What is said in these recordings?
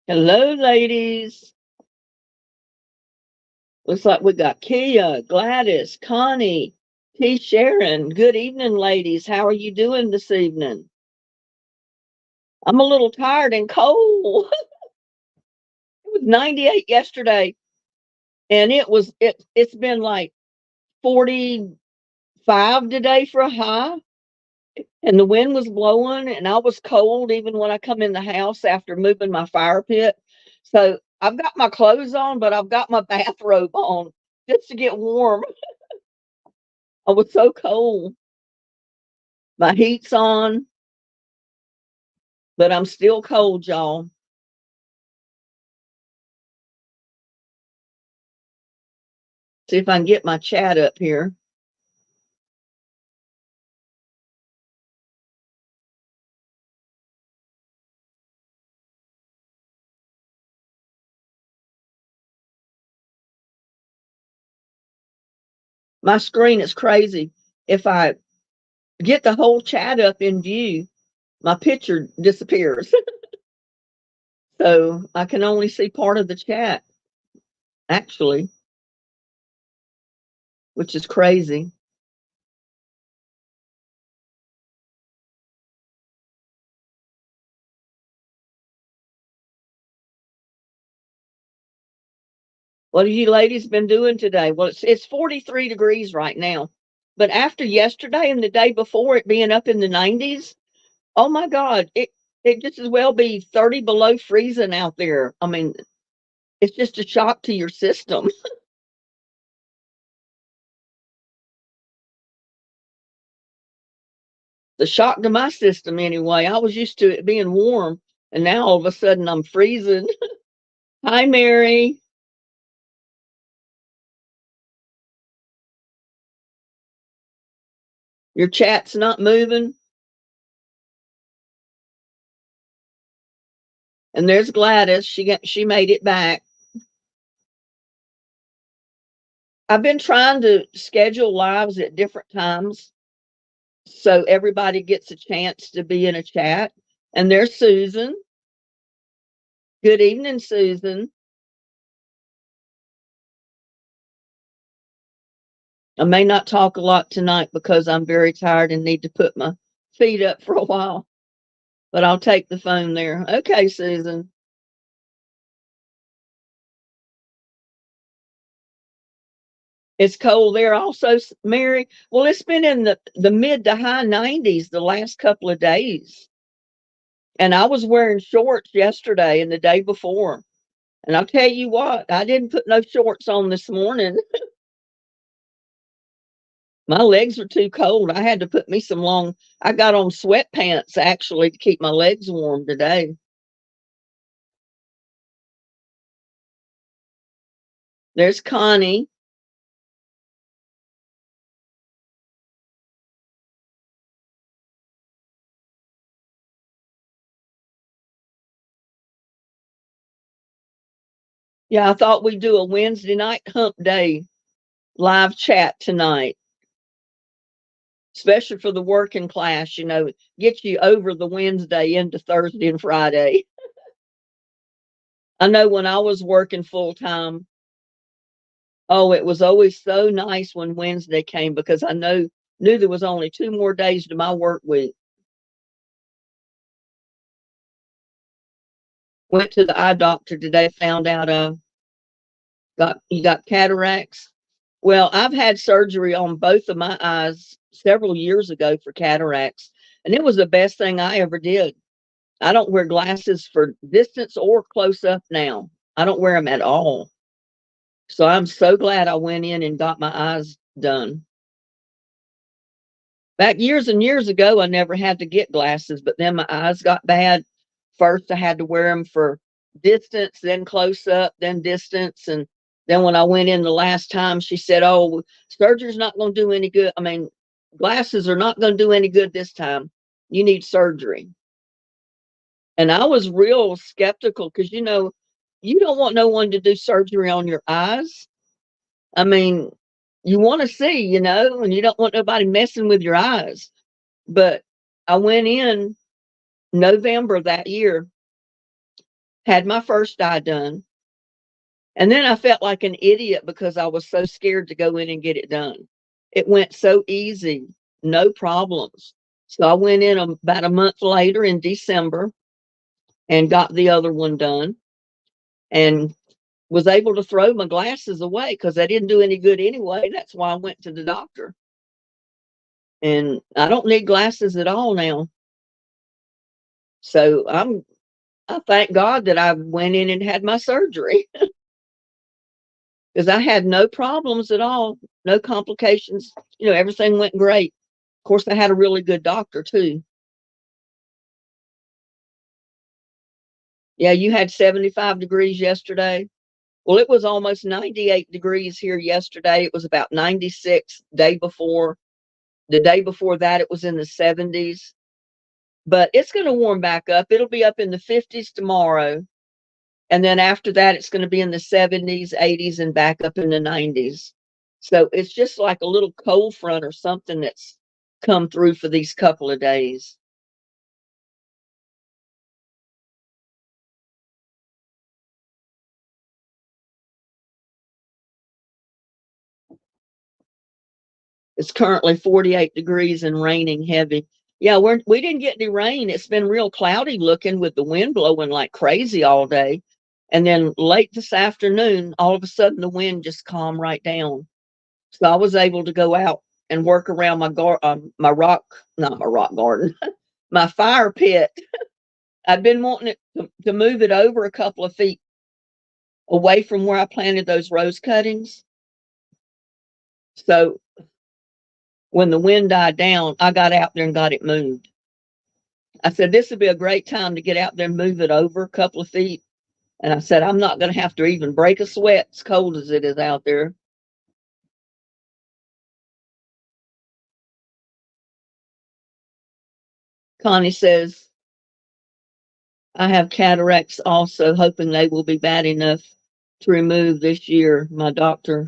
Hello, ladies. Looks like we got Kia, Gladys, Connie, T. Sharon. Good evening, ladies. How are you doing this evening? I'm a little tired and cold. It was 98 yesterday, and it's been like 45 today for a high, and the wind was blowing, and I was cold even when I come in the house after moving my fire pit. So I've got my clothes on, but I've got my bathrobe on just to get warm. I was so cold. My heat's on, but I'm still cold, y'all. See if I can get my chat up here. My screen is crazy. If I get the whole chat up in view, my picture disappears. So I can only see part of the chat, actually, which is crazy. What have you ladies been doing today? Well, it's 43 degrees right now. But after yesterday and the day before it being up in the 90s, oh my God, it just as well be 30 below freezing out there. I mean, it's just a shock to your system. The shock to my system anyway. I was used to it being warm, and now all of a sudden I'm freezing. Hi, Mary. Your chat's not moving. And there's Gladys. She made it back. I've been trying to schedule lives at different times so everybody gets a chance to be in a chat. And there's Susan. Good evening, Susan. I may not talk a lot tonight because I'm very tired and need to put my feet up for a while, but I'll take the phone there. Okay, Susan. It's cold there also, Mary. Well, it's been in the mid to high 90s the last couple of days. And I was wearing shorts yesterday and the day before. And I'll tell you what, I didn't put no shorts on this morning. My legs were too cold. I had to put me some long, I got on sweatpants actually to keep my legs warm today. There's Connie. Yeah, I thought we'd do a Wednesday night hump day live chat tonight, especially for the working class, get you over the Wednesday into Thursday and Friday. I know when I was working full time, oh, it was always so nice when Wednesday came because I knew there was only 2 more days to my work week. Went to the eye doctor today, found out got you got cataracts. Well, I've had surgery on both of my eyes several years ago for cataracts, and it was the best thing I ever did. I don't wear glasses for distance or close up now. I don't wear them at all. So I'm so glad I went in and got my eyes done. Back years and years ago, I never had to get glasses, but then my eyes got bad. First, I had to wear them for distance, then close up, then distance. And then when I went in the last time, she said, "Oh, surgery's not going to do any good. I mean, glasses are not going to do any good this time. You need surgery." And I was real skeptical because, you don't want no one to do surgery on your eyes. I mean, you want to see, and you don't want nobody messing with your eyes. But I went in November that year had my first eye done. And then I felt like an idiot because I was so scared to go in and get it done. It went so easy, no problems. So I went in about a month later in December and got the other one done and was able to throw my glasses away because they didn't do any good anyway. That's why I went to the doctor. And I don't need glasses at all now. So I thank God that I went in and had my surgery because I had no problems at all, no complications. Everything went great. Of course, I had a really good doctor too. Yeah, you had 75 degrees yesterday. Well, it was almost 98 degrees here yesterday. It was about 96 day before. The day before that, it was in the 70s. But it's going to warm back up. It'll be up in the 50s tomorrow. And then after that, it's going to be in the 70s, 80s, and back up in the 90s. So it's just like a little cold front or something that's come through for these couple of days. It's currently 48 degrees and raining heavy. Yeah, we didn't get any rain. It's been real cloudy looking with the wind blowing like crazy all day. And then late this afternoon, all of a sudden the wind just calmed right down. So I was able to go out and work around my rock, not my rock garden, my fire pit. I've been wanting to move it over a couple of feet away from where I planted those rose cuttings. So when the wind died down, I got out there and got it moved. I said, this would be a great time to get out there and move it over a couple of feet. And I said, I'm not going to have to even break a sweat as cold as it is out there. Connie says, I have cataracts also, hoping they will be bad enough to remove this year. My doctor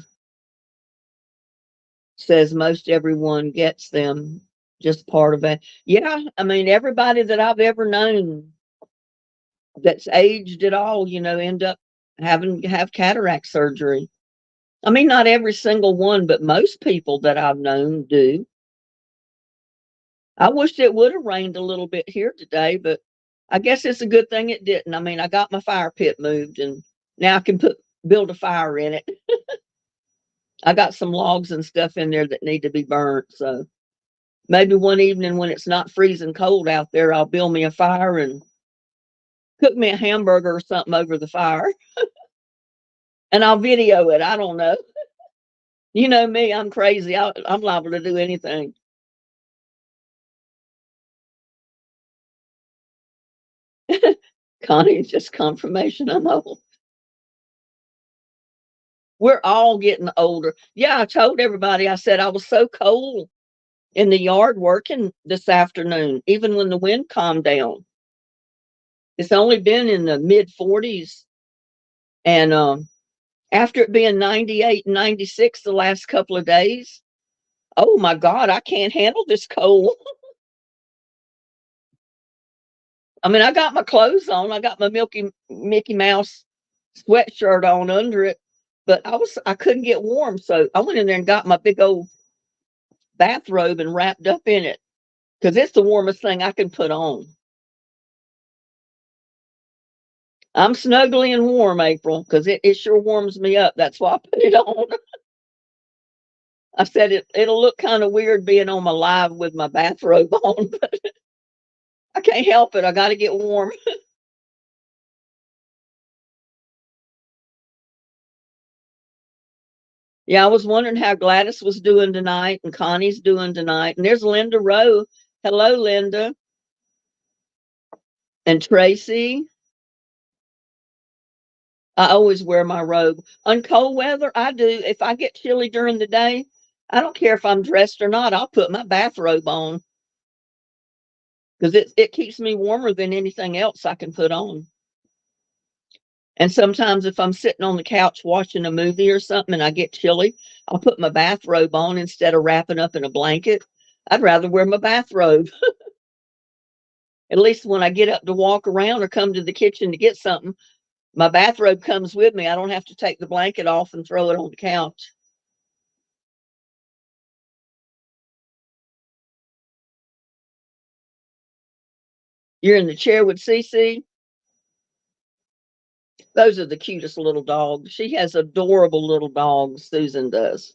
says most everyone gets them, just part of it. Yeah, I mean, everybody that I've ever known that's aged at all, end up have cataract surgery. I mean, not every single one, but most people that I've known do. I wish it would have rained a little bit here today, but I guess it's a good thing it didn't. I mean, I got my fire pit moved and now I can build a fire in it. I got some logs and stuff in there that need to be burnt. So maybe one evening when it's not freezing cold out there, I'll build me a fire and cook me a hamburger or something over the fire and I'll video it. I don't know. You know me, I'm crazy. I'm liable to do anything. Connie, it's just confirmation I'm old. We're all getting older. Yeah, I told everybody, I said I was so cold in the yard working this afternoon, even when the wind calmed down. It's only been in the mid 40s. And after it being 98 and 96 the last couple of days, oh my God, I can't handle this cold. I mean, I got my clothes on. I got my Mickey Mouse sweatshirt on under it, but I couldn't get warm. So I went in there and got my big old bathrobe and wrapped up in it because it's the warmest thing I can put on. I'm snuggly and warm, April, because it sure warms me up. That's why I put it on. I said it'll look kind of weird being on my live with my bathrobe on, but I can't help it. I got to get warm. Yeah, I was wondering how Gladys was doing tonight and Connie's doing tonight. And there's Linda Rowe. Hello, Linda. And Tracy. I always wear my robe. On cold weather, I do. If I get chilly during the day, I don't care if I'm dressed or not. I'll put my bathrobe on because it keeps me warmer than anything else I can put on. And sometimes if I'm sitting on the couch watching a movie or something and I get chilly, I'll put my bathrobe on instead of wrapping up in a blanket. I'd rather wear my bathrobe. At least when I get up to walk around or come to the kitchen to get something, my bathrobe comes with me. I don't have to take the blanket off and throw it on the couch. You're in the chair with Cece. Those are the cutest little dogs. She has adorable little dogs, Susan does.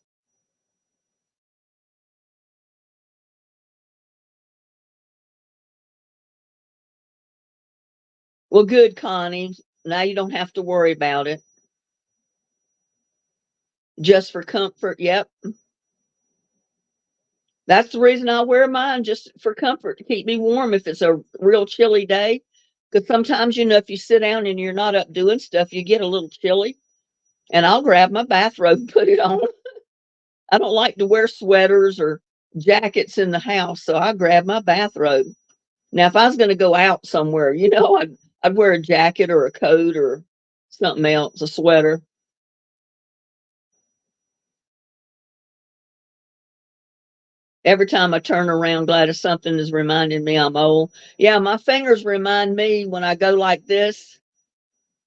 Well, good, Connie. Now you don't have to worry about it. Just for comfort. Yep. That's the reason I wear mine, just for comfort, to keep me warm if it's a real chilly day. Because sometimes, if you sit down and you're not up doing stuff, you get a little chilly. And I'll grab my bathrobe and put it on. I don't like to wear sweaters or jackets in the house, so I grab my bathrobe. Now, if I was going to go out somewhere, I'd wear a jacket or a coat or something else, a sweater. Every time I turn around, Gladys, something is reminding me I'm old. Yeah, my fingers remind me when I go like this,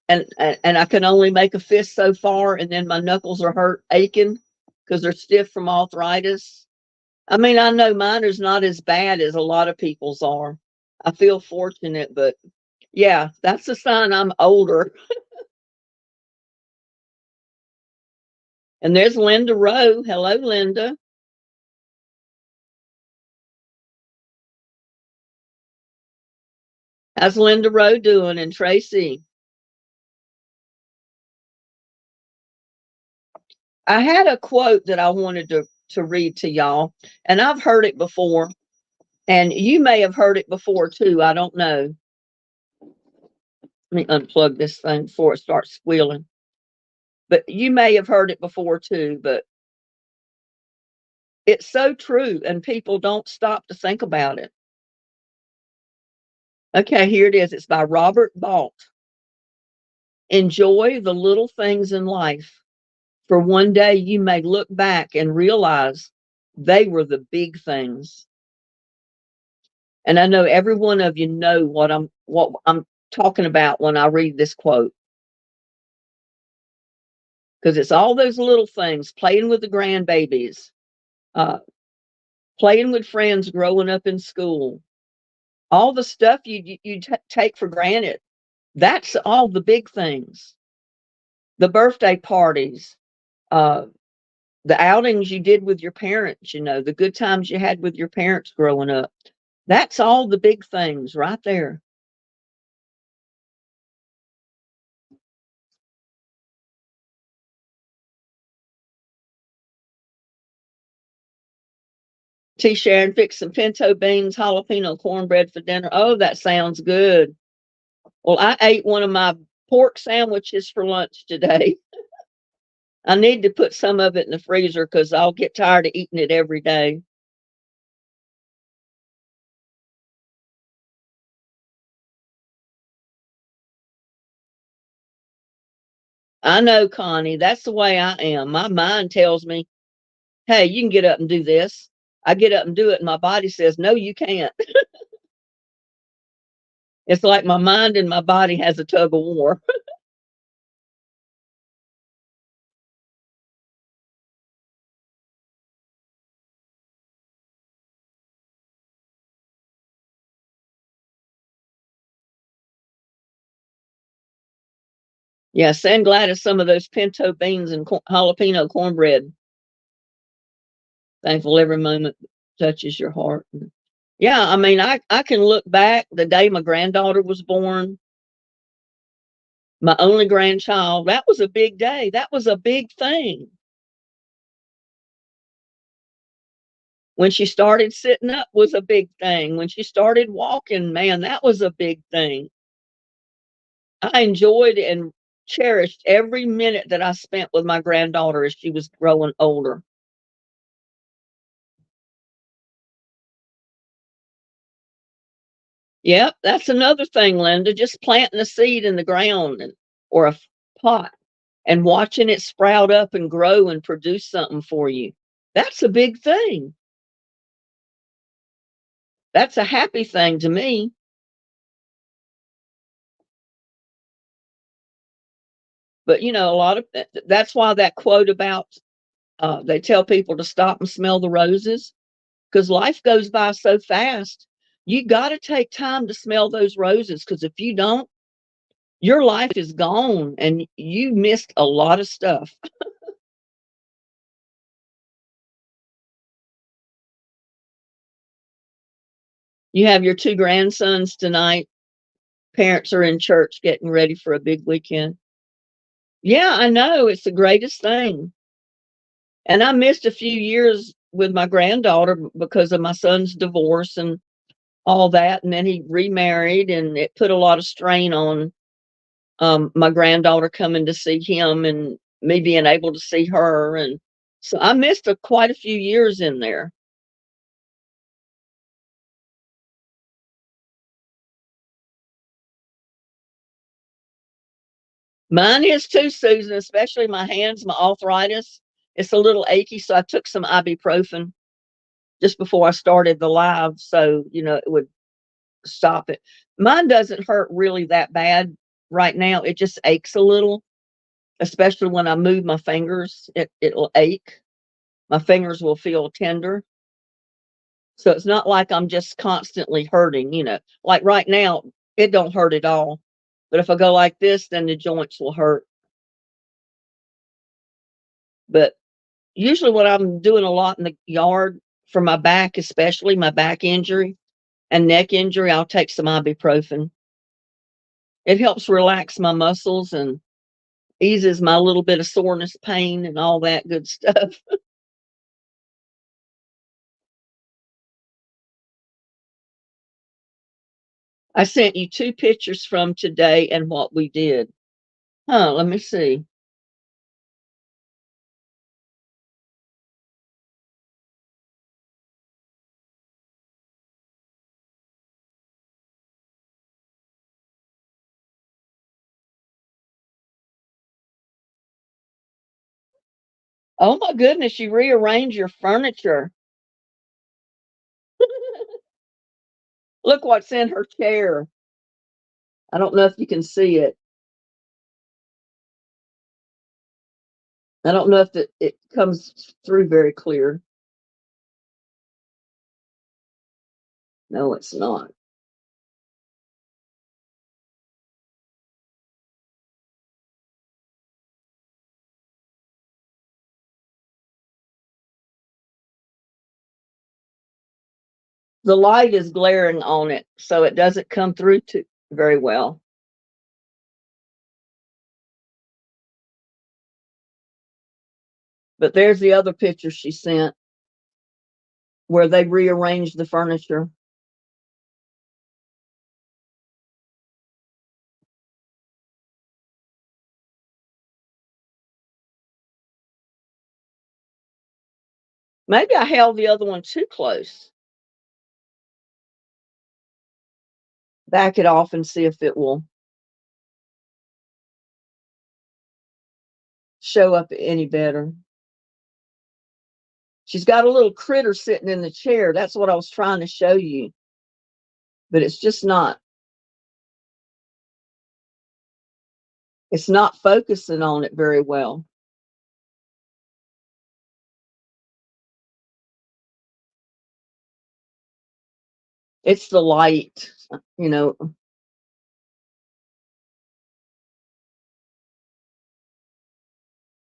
and I can only make a fist so far, and then my knuckles are hurt, aching because they're stiff from arthritis. I mean, I know mine is not as bad as a lot of people's are. I feel fortunate, but yeah, that's a sign I'm older. And there's Linda Rowe. Hello, Linda. How's Linda Rowe doing? And Tracy? I had a quote that I wanted to read to y'all, and I've heard it before, and you may have heard it before too. I don't know. Let me unplug this thing before it starts squealing. But you may have heard it before too, but it's so true, and people don't stop to think about it. Okay, here it is. It's by Robert Balt. Enjoy the little things in life, for one day you may look back and realize they were the big things. And I know every one of you know what I'm talking about when I read this quote. Because it's all those little things, playing with the grandbabies, uh, playing with friends growing up in school, all the stuff you take for granted. That's all the big things. The birthday parties, uh, the outings you did with your parents, the good times you had with your parents growing up. That's all the big things right there. T. Sharon fixed some pinto beans, jalapeno cornbread for dinner. Oh, that sounds good. Well, I ate one of my pork sandwiches for lunch today. I need to put some of it in the freezer because I'll get tired of eating it every day. I know, Connie, that's the way I am. My mind tells me, hey, you can get up and do this. I get up and do it, and my body says, no, you can't. It's like my mind and my body has a tug of war. Yeah, send Gladys some of those pinto beans and jalapeno cornbread. Thankful every moment touches your heart. Yeah, I mean, I can look back the day my granddaughter was born, my only grandchild. That was a big day. That was a big thing. When she started sitting up was a big thing. When she started walking, man, that was a big thing. I enjoyed and cherished every minute that I spent with my granddaughter as she was growing older. Yep, that's another thing, Linda. Just planting a seed in the ground or a pot and watching it sprout up and grow and produce something for you. That's a big thing. That's a happy thing to me. But a lot of that's why that quote about they tell people to stop and smell the roses, because life goes by so fast. You got to take time to smell those roses, because if you don't, your life is gone and you missed a lot of stuff. You have your two grandsons tonight. Parents are in church getting ready for a big weekend. Yeah, I know. It's the greatest thing. And I missed a few years with my granddaughter because of my son's divorce and all that. And then he remarried, and it put a lot of strain on my granddaughter coming to see him and me being able to see her. And so I missed quite a few years in there. Mine is too, Susan, especially my hands, my arthritis. It's a little achy. So I took some ibuprofen just before I started the live. So, it would stop it. Mine doesn't hurt really that bad right now. It just aches a little, especially when I move my fingers. It'll ache. My fingers will feel tender. So it's not like I'm just constantly hurting. Like right now, it don't hurt at all. But if I go like this, then the joints will hurt. But usually when I'm doing a lot in the yard for my back, especially my back injury and neck injury, I'll take some ibuprofen. It helps relax my muscles and eases my little bit of soreness, pain, and all that good stuff. I sent you two pictures from today and what we did. Let me see. Oh my goodness, you rearrange your furniture. Look what's in her chair. I don't know if you can see it. I don't know if it comes through very clear. No, it's not. The light is glaring on it, so it doesn't come through to very well. But there's the other picture she sent where they rearranged the furniture. Maybe I held the other one too close. Back it off and see if it will show up any better. She's got a little critter sitting in the chair. That's what I was trying to show you. But it's not focusing on it very well. It's the light, you know.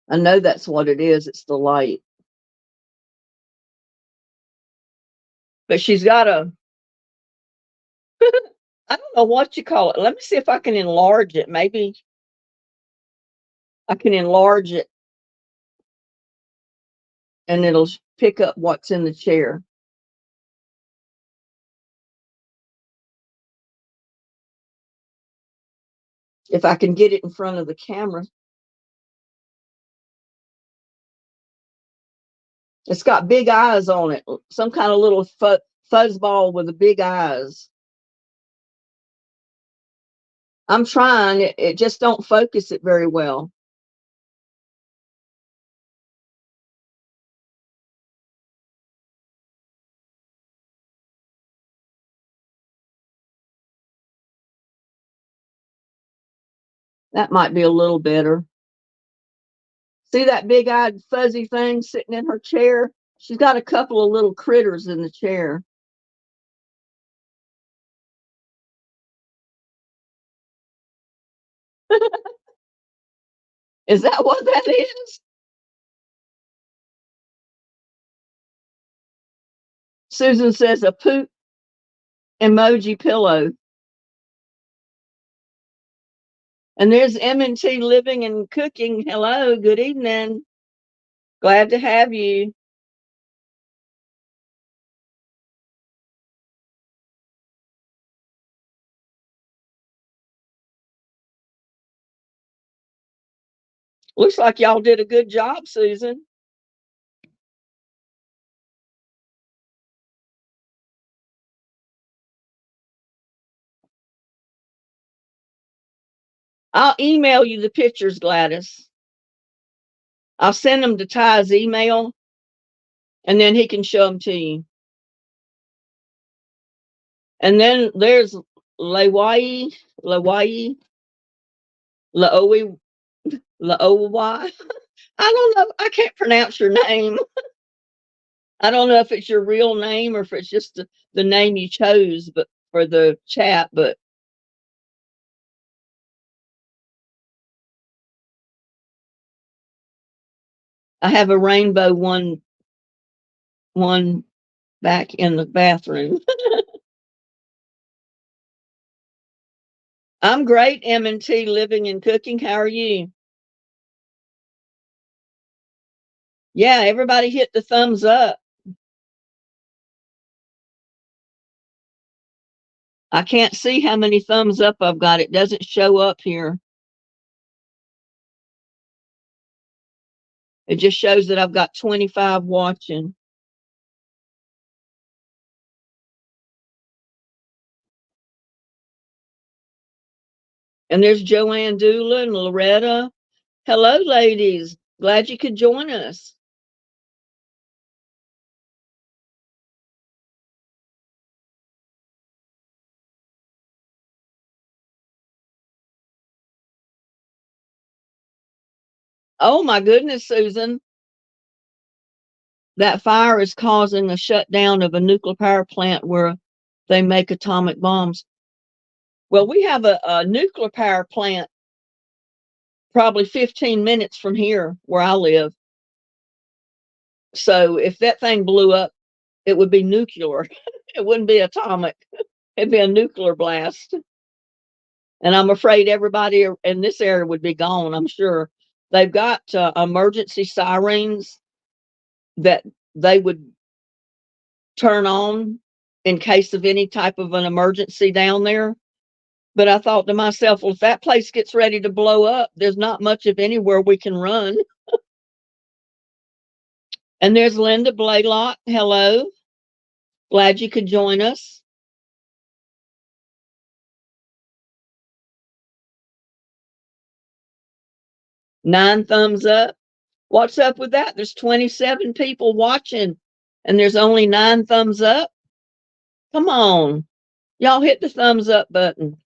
I know that's what it is. It's the light. But she's got I don't know what you call it. Let me see if I can enlarge it. Maybe I can enlarge it and it'll pick up what's in the chair. If I can get it in front of the camera. It's got big eyes on it, some kind of little fuzzball with the big eyes. I'm trying. It just don't focus it very well. That might be a little better. See that big-eyed fuzzy thing sitting in her chair? She's got a couple of little critters in the chair. Is that what that is? Susan says a poop emoji pillow. And there's M&T Living and Cooking. Hello, good evening. Glad to have you. Looks like y'all did a good job, Susan. I'll email you the pictures, Gladys. I'll send them to Ty's email, and then he can show them to you. And then there's Lawai, Lawai, Laoi, Laoi. I don't know. I can't pronounce your name. I don't know if it's your real name or if it's just the name you chose, but for the chat. But I have a rainbow one back in the bathroom. I'm great, M&T Living and Cooking. How are you? Yeah, everybody hit the thumbs up. I can't see how many thumbs up I've got. It doesn't show up here. It just shows that I've got 25 watching. And there's Joanne Doola and Loretta. Hello, ladies. Glad you could join us. Oh my goodness, Susan. That fire is causing a shutdown of a nuclear power plant where they make atomic bombs. Well, we have a nuclear power plant probably 15 minutes from here where I live. So if that thing blew up, it would be nuclear. It wouldn't be atomic. It'd be a nuclear blast. And I'm afraid everybody in this area would be gone, I'm sure. They've got emergency sirens that they would turn on in case of any type of an emergency down there. But I thought to myself, well, if that place gets ready to blow up, there's not much of anywhere we can run. And there's Linda Blaylock. Hello. Glad you could join us. 9 thumbs up. What's up with that? There's 27 people watching and there's only 9 thumbs up. Come on. Y'all hit the thumbs up button.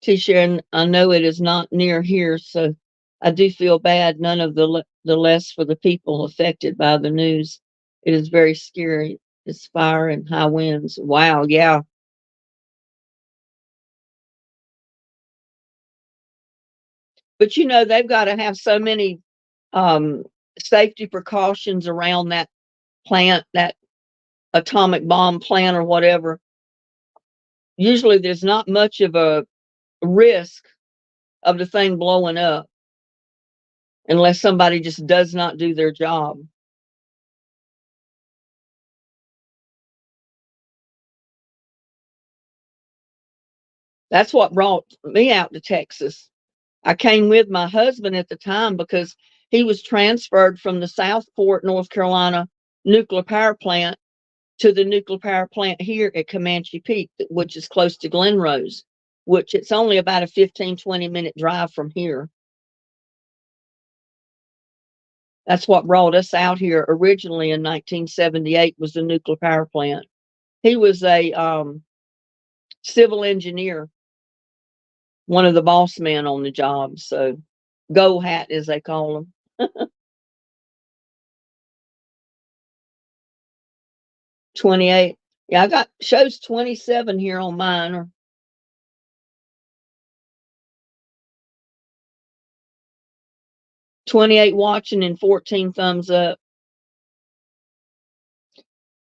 T-Sharon, I know it is not near here, so I do feel bad. None of the less for the people affected by the news. It is very scary. It's fire and high winds. Wow, yeah. But you know, they've got to have so many um, safety precautions around that plant, that atomic bomb plant or whatever. Usually there's not much of a risk of the thing blowing up unless somebody just does not do their job. That's what brought me out to Texas. I came with my husband at the time because he was transferred from the Southport, North Carolina nuclear power plant to the nuclear power plant here at Comanche Peak, which is close to Glen Rose, which it's only about a 15-20 minute drive from here. That's what brought us out here originally in 1978 was the nuclear power plant. He was a civil engineer, one of the boss men on the job. So gold hat, as they call him. 28. Yeah, I got shows 27 here on mine. Or 28 watching and 14 thumbs up.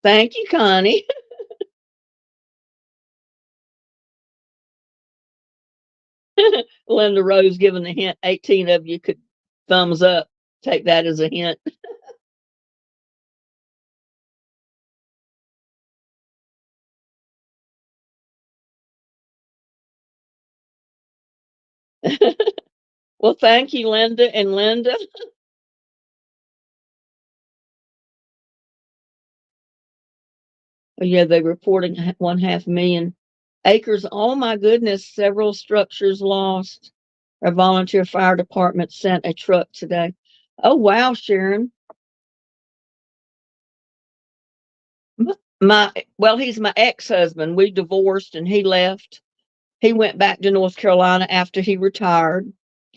Thank you, Connie. Linda Rose giving the hint. 18 of you could thumbs up. Take that as a hint. Well, thank you, Linda and Linda. Oh, yeah, they're reporting 1/2 million acres. Oh my goodness, several structures lost. Our volunteer fire department sent a truck today. Oh wow, Sharon. My well, he's my ex-husband. We divorced and he left. He went back to North Carolina after he retired,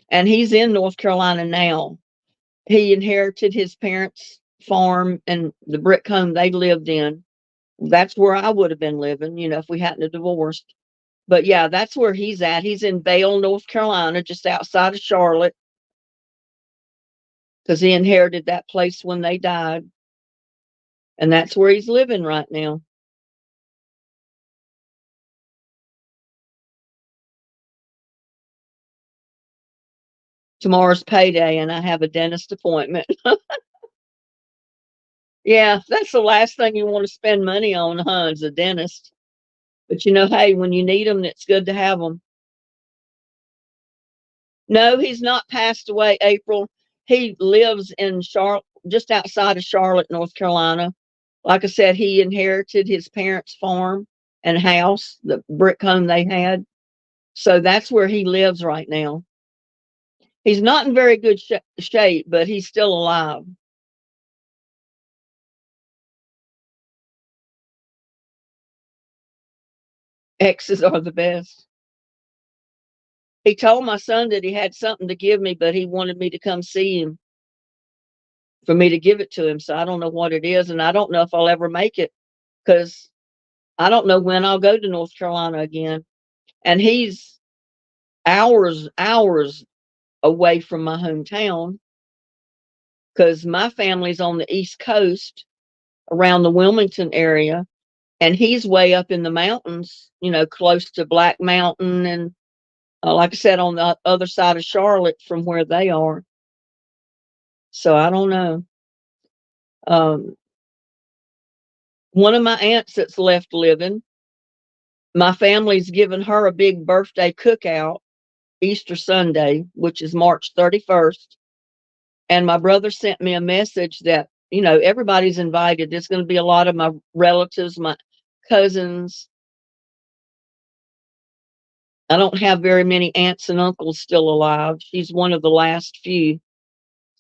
and he's in North Carolina now. He inherited his parents' farm and the brick home they lived in. That's where I would have been living, if we hadn't divorced. But yeah, that's where he's at. He's in Vale, North Carolina, just outside of Charlotte, because he inherited that place when they died. And that's where he's living right now. Tomorrow's payday, and I have a dentist appointment. Yeah, that's the last thing you want to spend money on, huh? Is a dentist. But hey, when you need them, it's good to have them. No, he's not passed away, April. He lives in Charlotte, just outside of Charlotte, North Carolina. Like I said, he inherited his parents' farm and house, the brick home they had. So that's where he lives right now. He's not in very good shape, but he's still alive. Exes are the best. He told my son that he had something to give me, but he wanted me to come see him for me to give it to him. So I don't know what it is, and I don't know if I'll ever make it because I don't know when I'll go to North Carolina again. And he's hours away from my hometown because my family's on the East Coast around the Wilmington area, and he's way up in the mountains, close to Black Mountain and, like I said, on the other side of Charlotte from where they are. So I don't know. Um, one of my aunts that's left living, my family's given her a big birthday cookout Easter Sunday, which is March 31st. And my brother sent me a message that, everybody's invited. There's going to be a lot of my relatives, my cousins. I don't have very many aunts and uncles still alive. She's one of the last few.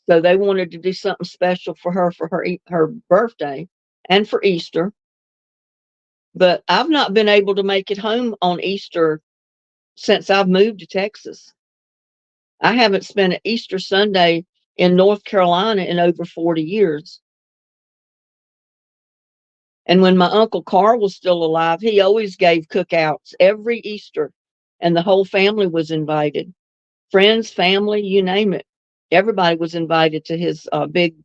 So they wanted to do something special for her birthday and for Easter. But I've not been able to make it home on Easter since I've moved to Texas. I haven't spent an Easter Sunday in North Carolina in over 40 years. And when my Uncle Carl was still alive, he always gave cookouts every Easter, and the whole family was invited. Friends, family, you name it. Everybody was invited to his big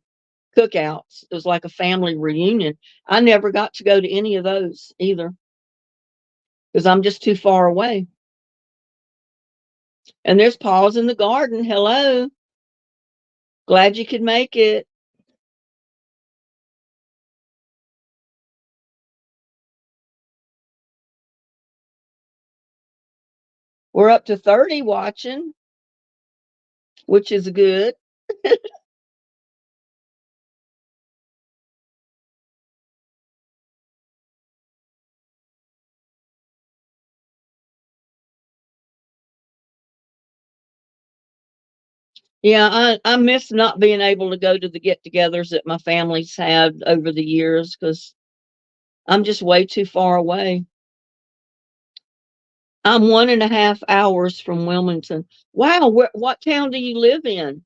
cookouts. It was like a family reunion. I never got to go to any of those either because I'm just too far away. And there's Paul's in the garden. Hello. Glad you could make it. We're up to 30 watching, which is good. Yeah, I miss not being able to go to the get-togethers that my family's had over the years because I'm just way too far away. I'm 1.5 hours from Wilmington. Wow, what town do you live in?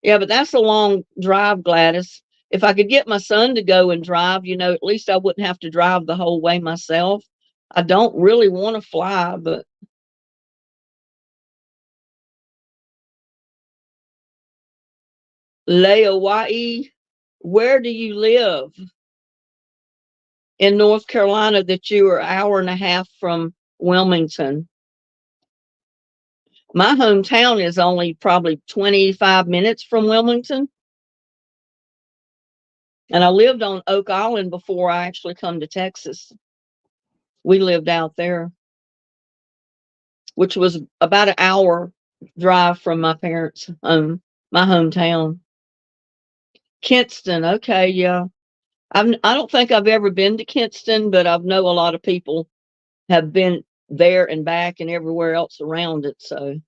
Yeah, but that's a long drive, Gladys. If I could get my son to go and drive, at least I wouldn't have to drive the whole way myself. I don't really want to fly, but Hawaii, where do you live in North Carolina that you are an hour and a half from Wilmington? My hometown is only probably 25 minutes from Wilmington. And I lived on Oak Island before I actually come to Texas. We lived out there, which was about an hour drive from my parents' home, my hometown. Kinston, okay, yeah. I don't think I've ever been to Kinston, but I know a lot of people have been there and back and everywhere else around it. So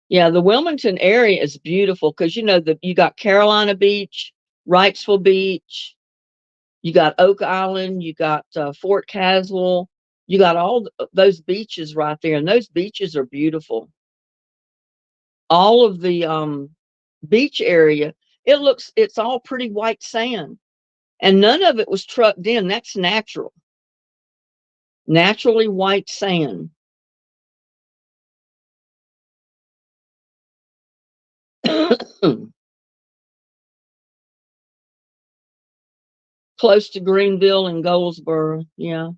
yeah, the Wilmington area is beautiful because you got Carolina Beach, Wrightsville Beach, you got Oak Island, you got Fort Caswell, you got all those beaches right there, and those beaches are beautiful. All of the beach area, it's all pretty white sand, and none of it was trucked in. That's naturally white sand. Close to Greenville and Goldsboro. Yeah.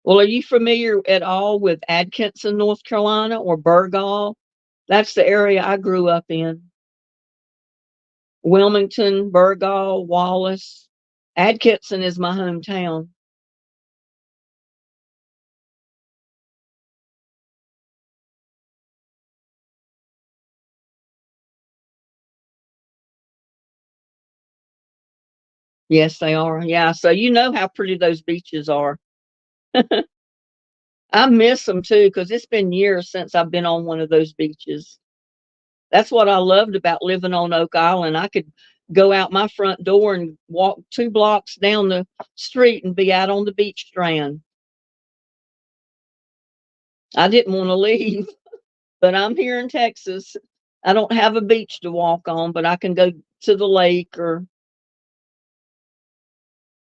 Well, are you familiar at all with Atkinson, North Carolina, or Burgall? That's the area I grew up in. Wilmington, Burgall, Wallace. Atkinson is my hometown. Yes, they are. Yeah, so you know how pretty those beaches are. I miss them too because it's been years since I've been on one of those beaches. That's what I loved about living on Oak Island. I could go out my front door and walk 2 blocks down the street and be out on the beach strand. I didn't want to leave, but I'm here in Texas. I don't have a beach to walk on, but I can go to the lake or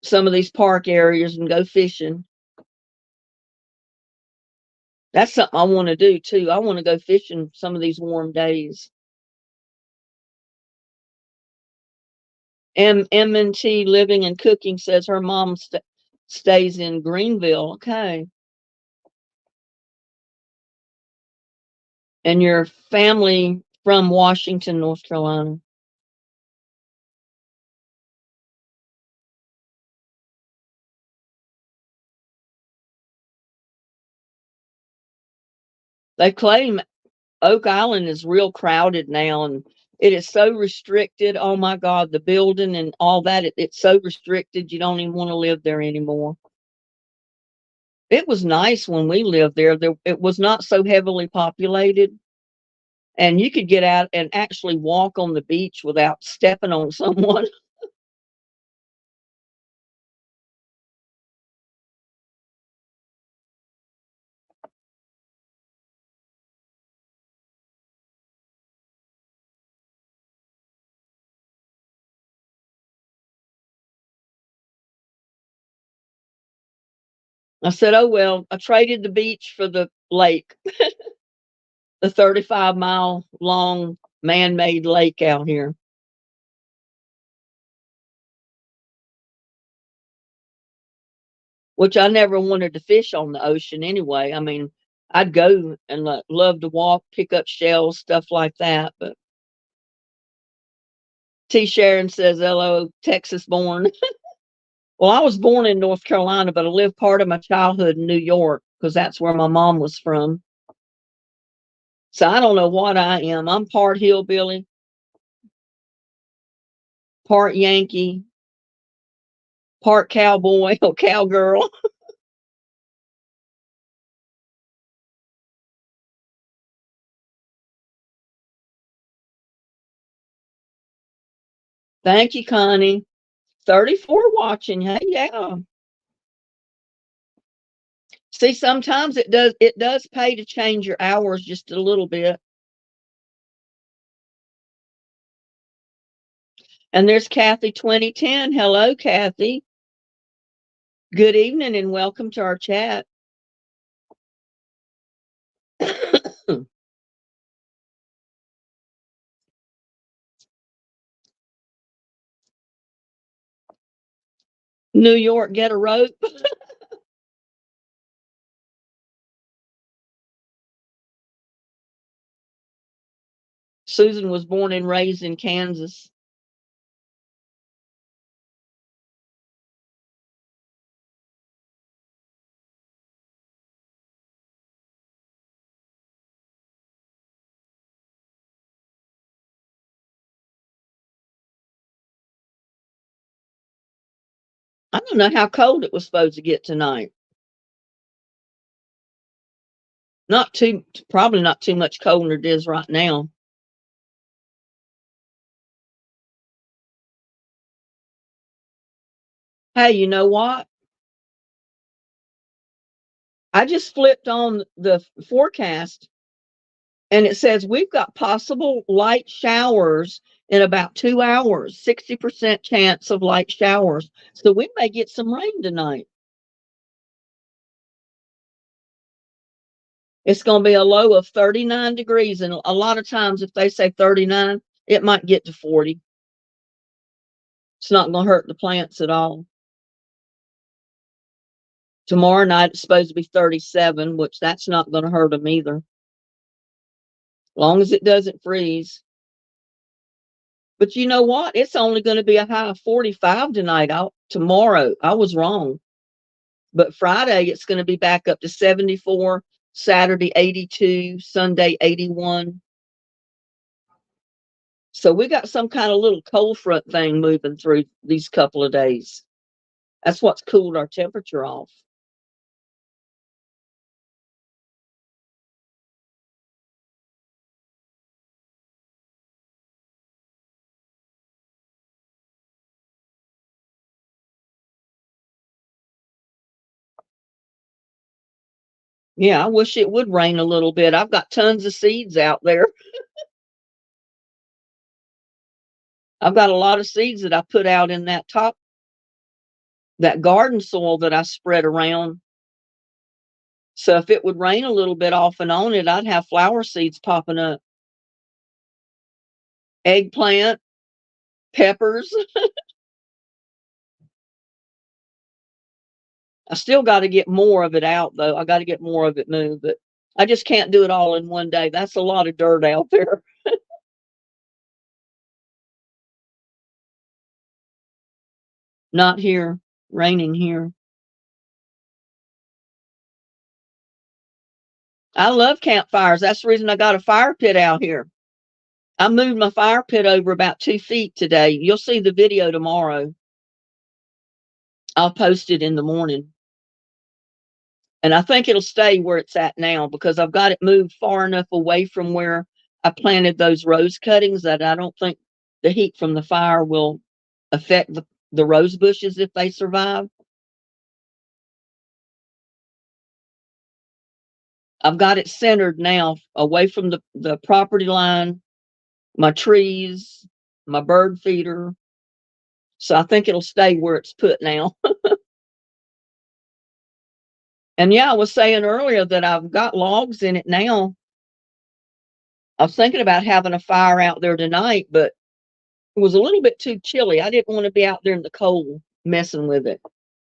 some of these park areas and go fishing. That's something I want to do too. I want to go fishing some of these warm days. M&T Living and Cooking says her mom stays in Greenville. Okay. And your family from Washington, North Carolina. They claim Oak Island is real crowded now and it is so restricted. Oh my God, the building and all that, it's so restricted you don't even want to live there anymore. It was nice when we lived there. It was not so heavily populated and you could get out and actually walk on the beach without stepping on someone. I said, oh, well, I traded the beach for the lake, the 35-mile long man made lake out here, which I never wanted to fish on the ocean anyway. I mean, I'd go and love to walk, pick up shells, stuff like that. But T. Sharon says, hello, Texas born. Well, I was born in North Carolina, but I lived part of my childhood in New York because that's where my mom was from. So I don't know what I am. I'm part hillbilly. part Yankee, part cowboy or cowgirl. Thank you, Connie. 34 watching. Hey, yeah. See, sometimes it does pay to change your hours just a little bit. And there's Kathy 2010. Hello, Kathy. Good evening and welcome to our chat. New York, get a rope. Susan was born and raised in Kansas. I don't know how cold it was supposed to get tonight. Not too, probably not too much colder than it is right now. Hey, you know what? I just flipped on the forecast and it says we've got possible light showers in about 2 hours, 60% chance of light showers. So we may get some rain tonight. It's going to be a low of 39 degrees. And a lot of times, if they say 39, it might get to 40. It's not going to hurt the plants at all. Tomorrow night, it's supposed to be 37, which that's not going to hurt them either. As long as it doesn't freeze. But you know what? It's only going to be a high of 45 tonight. Tomorrow, I was wrong. But Friday, it's going to be back up to 74. Saturday, 82. Sunday, 81. So we got some kind of little cold front thing moving through these couple of days. That's what's cooled our temperature off. Yeah, I wish it would rain a little bit. I've got tons of seeds out there. I've got a lot of seeds that I put out in that garden soil that I spread around. So if it would rain a little bit off and on it, I'd have flower seeds popping up. Eggplant, peppers. I still got to get more of it out though. I got to get more of it moved, but I just can't do it all in one day. That's a lot of dirt out there. Not here, raining here. I love campfires. That's the reason I got a fire pit out here. I moved my fire pit over about 2 feet today. You'll see the video tomorrow. I'll post it in the morning. And I think it'll stay where it's at now because I've got it moved far enough away from where I planted those rose cuttings that I don't think the heat from the fire will affect the rose bushes if they survive. I've got it centered now away from the property line, my trees, my bird feeder. So I think it'll stay where it's put now. And yeah, I was saying earlier that I've got logs in it now. I was thinking about having a fire out there tonight, but it was a little bit too chilly. I didn't want to be out there in the cold messing with it.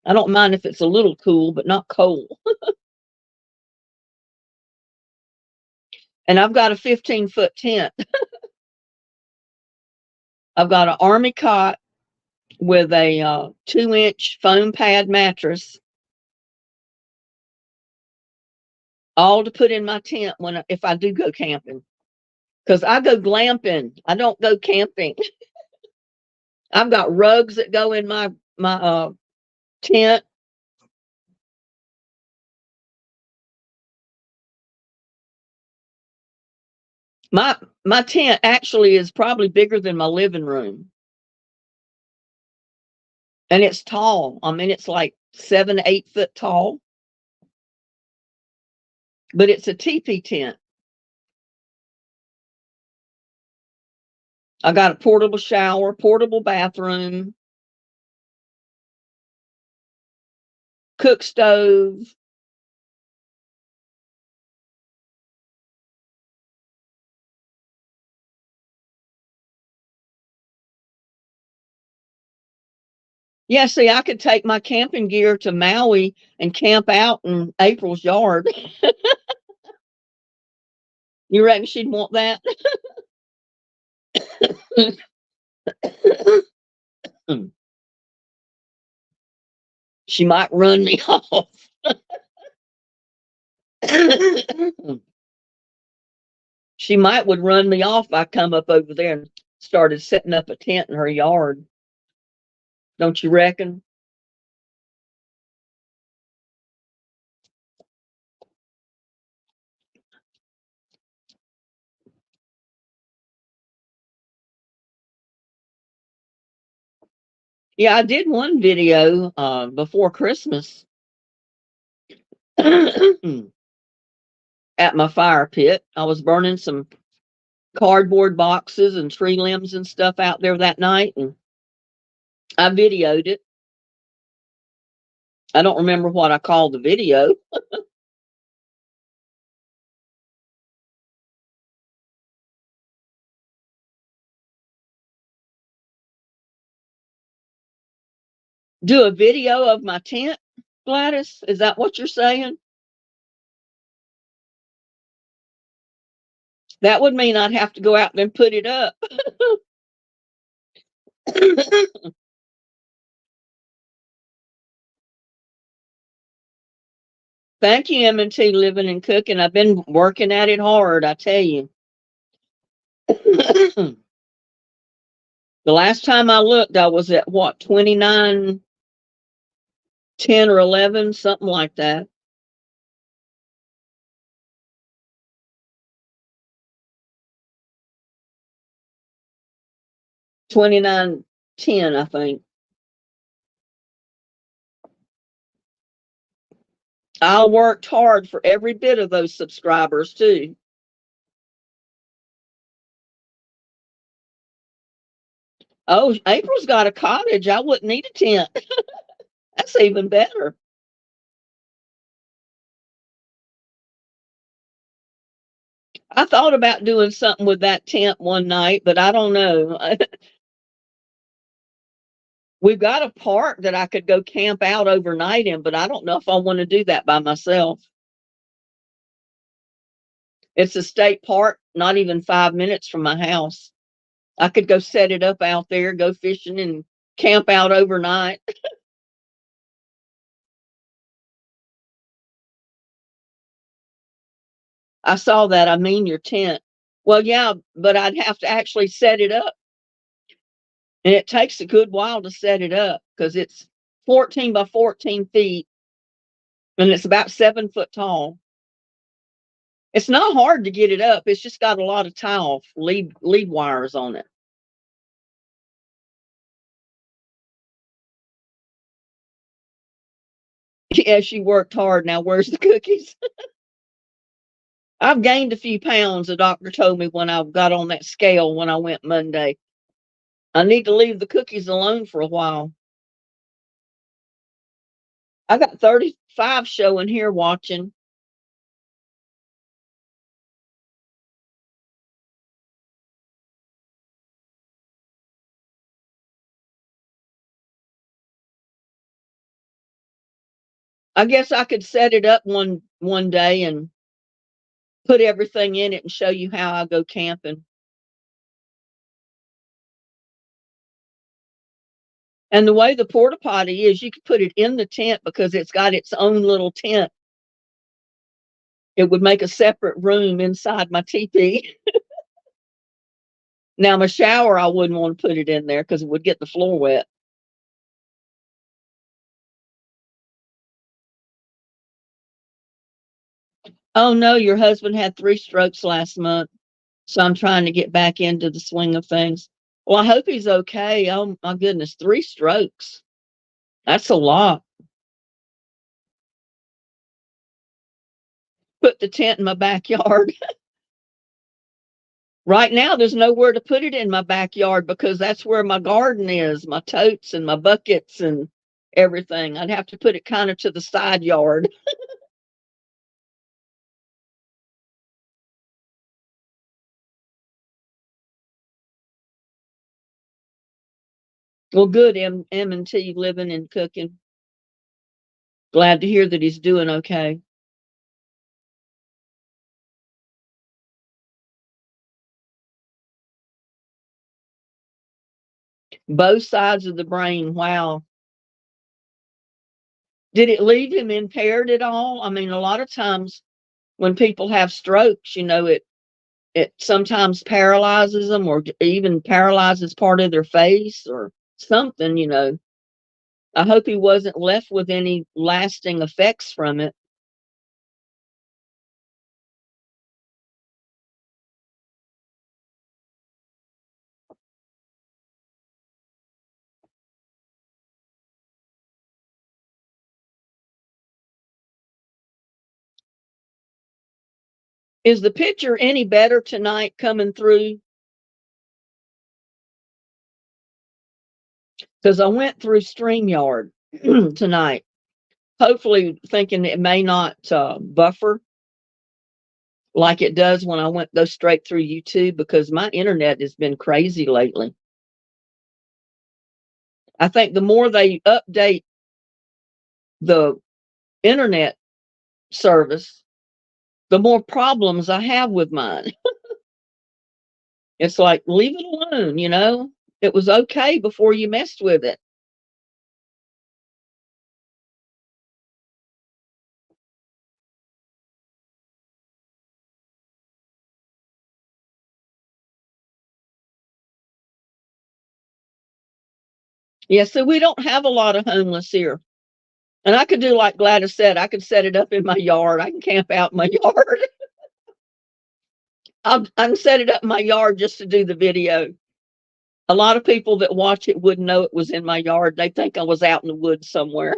I don't mind if it's a little cool, but not cold. And I've got a 15-foot tent. I've got an army cot with a 2-inch foam pad mattress, all to put in my tent if I do go camping. Because I go glamping. I don't go camping. I've got rugs that go in my tent. My tent actually is probably bigger than my living room. And it's tall. I mean, it's like 7, 8 foot tall. But it's a teepee tent. I got a portable shower, portable bathroom, cook stove. Yeah, see, I could take my camping gear to Maui and camp out in April's yard. You reckon she'd want that? She might run me off. She might would run me off if I come up over there and started setting up a tent in her yard. Don't you reckon? Yeah, I did one video before Christmas at my fire pit. I was burning some cardboard boxes and tree limbs and stuff out there that night, and I videoed it. I don't remember what I called the video. Do a video of my tent, Gladys? Is that what you're saying? That would mean I'd have to go out there and put it up. Thank you, M&T Living and Cooking. I've been working at it hard, I tell you. The last time I looked, I was at what, 29, 10 or 11, something like that. 29.10, I think. I worked hard for every bit of those subscribers too. Oh, April's got a cottage. I wouldn't need a tent. That's even better. I thought about doing something with that tent one night, but I don't know. We've got a park that I could go camp out overnight in, but I don't know if I want to do that by myself. It's a state park, not even 5 minutes from my house. I could go set it up out there, go fishing and camp out overnight. I saw that. I mean, your tent. Well, yeah, but I'd have to actually set it up. And it takes a good while to set it up because it's 14 by 14 feet and it's about 7 foot tall. It's not hard to get it up. It's just got a lot of tile lead wires on it. Yeah, she worked hard. Now, where's the cookies? I've gained a few pounds. The doctor told me when I got on that scale when I went Monday. I need to leave the cookies alone for a while. I got 35 showing here watching. I guess I could set it up one day and put everything in it and show you how I go camping. And the way the porta potty is, you could put it in the tent because it's got its own little tent. It would make a separate room inside my teepee. Now, my shower, I wouldn't want to put it in there because it would get the floor wet. Oh no, your husband had 3 strokes last month. So I'm trying to get back into the swing of things. Well, I hope he's okay. Oh my goodness, 3 strokes. That's a lot. Put the tent in my backyard. Right now, there's nowhere to put it in my backyard because that's where my garden is, my totes and my buckets and everything. I'd have to put it kind of to the side yard. Well, good, M&T living and cooking. Glad to hear that he's doing okay. Both sides of the brain. Wow. Did it leave him impaired at all? I mean, a lot of times when people have strokes, it sometimes paralyzes them or even paralyzes part of their face or something. I hope he wasn't left with any lasting effects from it. Is the picture any better tonight coming through? Because I went through StreamYard tonight, hopefully thinking it may not buffer like it does when I went go straight through YouTube because my internet has been crazy lately. I think the more they update the internet service, the more problems I have with mine. It's like, leave it alone. It was okay before you messed with it. Yeah, so we don't have a lot of homeless here. And I could do like Gladys said, I could set it up in my yard. I can camp out in my yard. I can set it up in my yard just to do the video. A lot of people that watch it wouldn't know it was in my yard. They think I was out in the woods somewhere.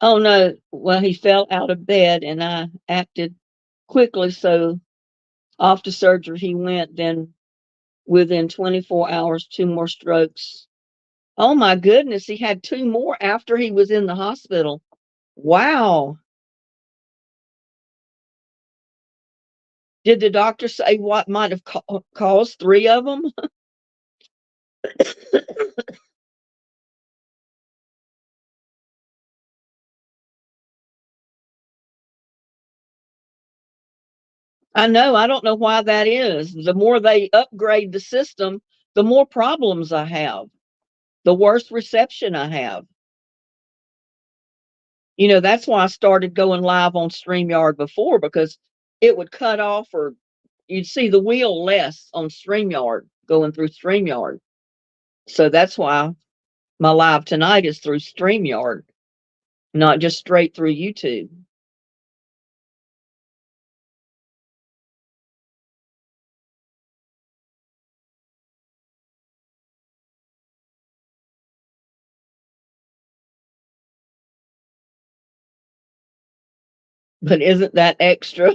Oh no. Well, he fell out of bed and I acted quickly. So off to surgery he went. Then within 24 hours, 2 more strokes. Oh my goodness. He had 2 more after he was in the hospital. Wow. Did the doctor say what might have caused 3 of them? I know. I don't know why that is. The more they upgrade the system, the more problems I have, the worse reception I have. That's why I started going live on StreamYard before because it would cut off or you'd see the wheel less on StreamYard going through StreamYard. So that's why my live tonight is through StreamYard, not just straight through YouTube. But isn't that extra?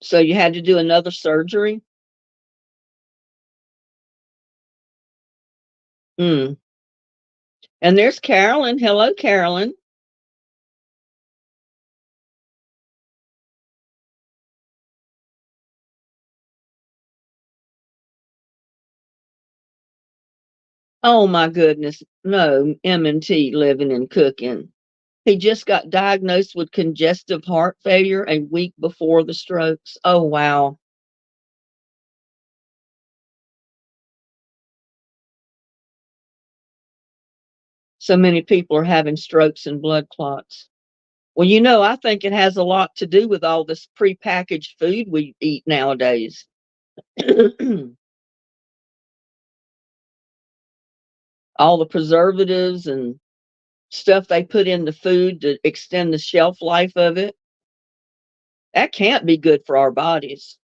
So you had to do another surgery? Mm. And there's Carolyn. Hello, Carolyn. Oh my goodness. No, M&T living and cooking. He just got diagnosed with congestive heart failure a week before the strokes. Oh, wow. So many people are having strokes and blood clots. Well, I think it has a lot to do with all this prepackaged food we eat nowadays. All the preservatives and stuff they put in the food to extend the shelf life of it. That can't be good for our bodies.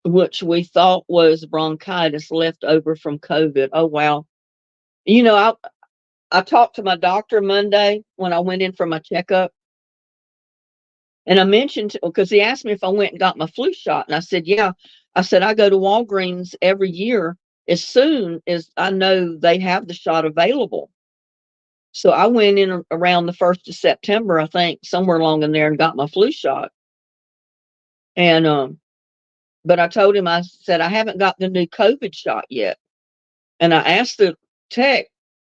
Which we thought was bronchitis left over from COVID. Oh, wow. You know, I, I talked to my doctor Monday when I went in for my checkup, and I mentioned, because he asked me if I went and got my flu shot. And I said, yeah. I said, I go to Walgreens every year as soon as I know they have the shot available. So I went in around the 1st of September, I think, somewhere along in there, and got my flu shot. And, but I told him, I said, I haven't got the new COVID shot yet. And I asked the tech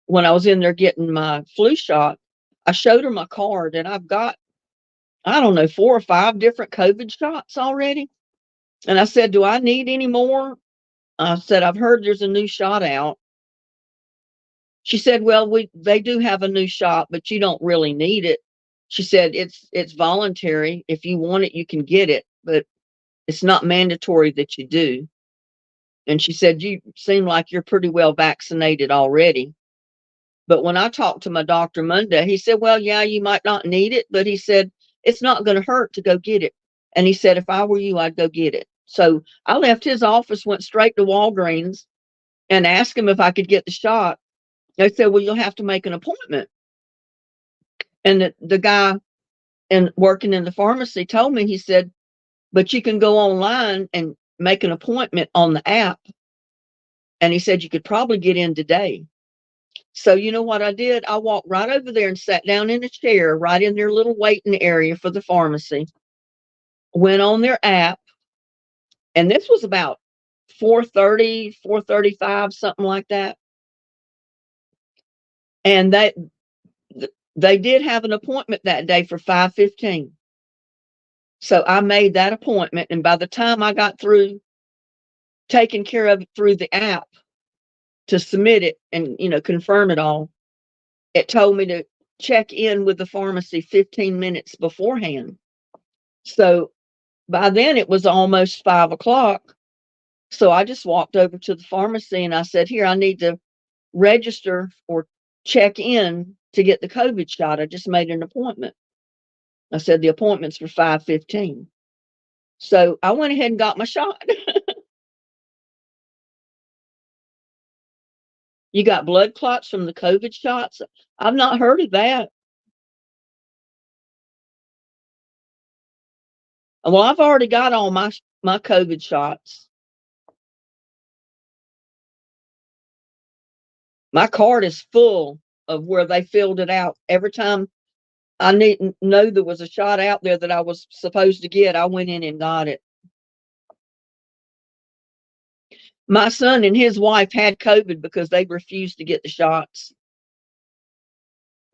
when I was in there getting my flu shot, I showed her my card, and I've got, I don't know, 4 or 5 different COVID shots already. And I said, do I need any more? I said, I've heard there's a new shot out. She said, well, they do have a new shot, but you don't really need it. She said, it's voluntary. If you want it, you can get it, but it's not mandatory that you do. And she said, you seem like you're pretty well vaccinated already. But when I talked to my doctor Monday, he said, well, yeah, you might not need it, but he said, it's not going to hurt to go get it. And he said, if I were you, I'd go get it. So I left his office, went straight to Walgreens, and asked him if I could get the shot. They said, well, you'll have to make an appointment. And the guy working in the pharmacy told me, he said, but you can go online and make an appointment on the app. And he said, you could probably get in today. So you know what I did? I walked right over there and sat down in a chair right in their little waiting area for the pharmacy, went on their app, and this was about 4:30, 4:35, something like that. And they did have an appointment that day for 5:15. So I made that appointment, and by the time I got through taking care of it through the app to submit it and confirm it all, it told me to check in with the pharmacy 15 minutes beforehand. So by then it was almost 5 o'clock. So I just walked over to the pharmacy and I said, here, I need to register or check in to get the COVID shot. I just made an appointment. I said, the appointment's for 5:15. So I went ahead and got my shot. You got blood clots from the COVID shots? I've not heard of that. Well, I've already got all my COVID shots. My card is full of where they filled it out. Every time I didn't know there was a shot out there that I was supposed to get, I went in and got it. My son and his wife had COVID because they refused to get the shots.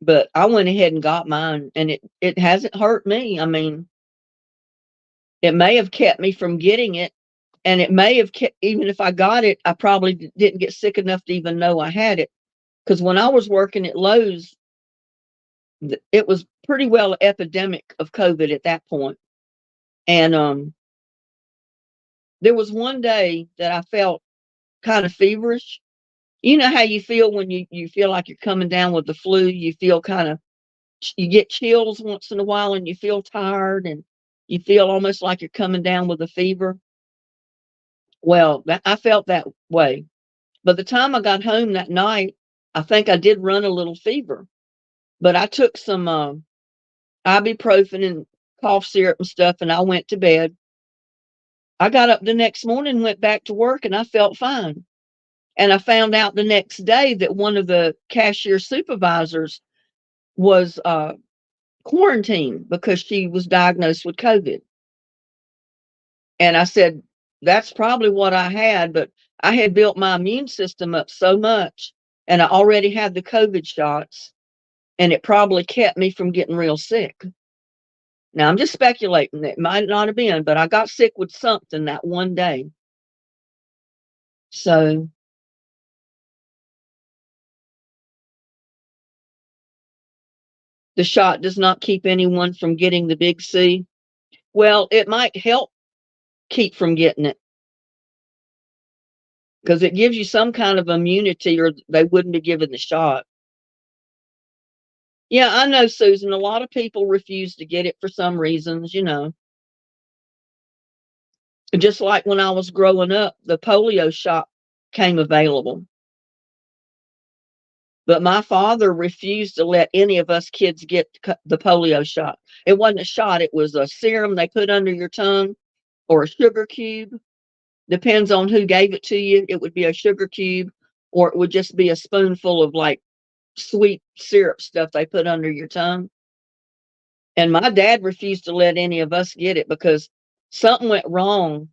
But I went ahead and got mine, and it hasn't hurt me. I mean, it may have kept me from getting it, and it may have kept, even if I got it, I probably didn't get sick enough to even know I had it. Because when I was working at Lowe's, it was pretty well epidemic of COVID at that point. And there was one day that I felt kind of feverish. You know how you feel when you feel like you're coming down with the flu? You feel you get chills once in a while, and you feel tired, and you feel almost like you're coming down with a fever. Well, I felt that way. By the time I got home that night, I think I did run a little fever, but I took some ibuprofen and cough syrup and stuff, and I went to bed. I got up the next morning, went back to work, and I felt fine. And I found out the next day that one of the cashier supervisors was quarantined because she was diagnosed with COVID. And I said, that's probably what I had, but I had built my immune system up so much and I already had the COVID shots and it probably kept me from getting real sick. Now I'm just speculating. It might not have been, but I got sick with something that one day. So the shot does not keep anyone from getting the big C. Well, it might help keep from getting it because it gives you some kind of immunity or they wouldn't be given the shot. Yeah, I know, Susan. A lot of people refuse to get it for some reasons, you know. Just like when I was growing up, the polio shot came available. But my father refused to let any of us kids get the polio shot. It wasn't a shot, it was a serum they put under your tongue or a sugar cube. Depends on who gave it to you. It would be a sugar cube or it would just be a spoonful of like sweet syrup stuff they put under your tongue. And my dad refused to let any of us get it because something went wrong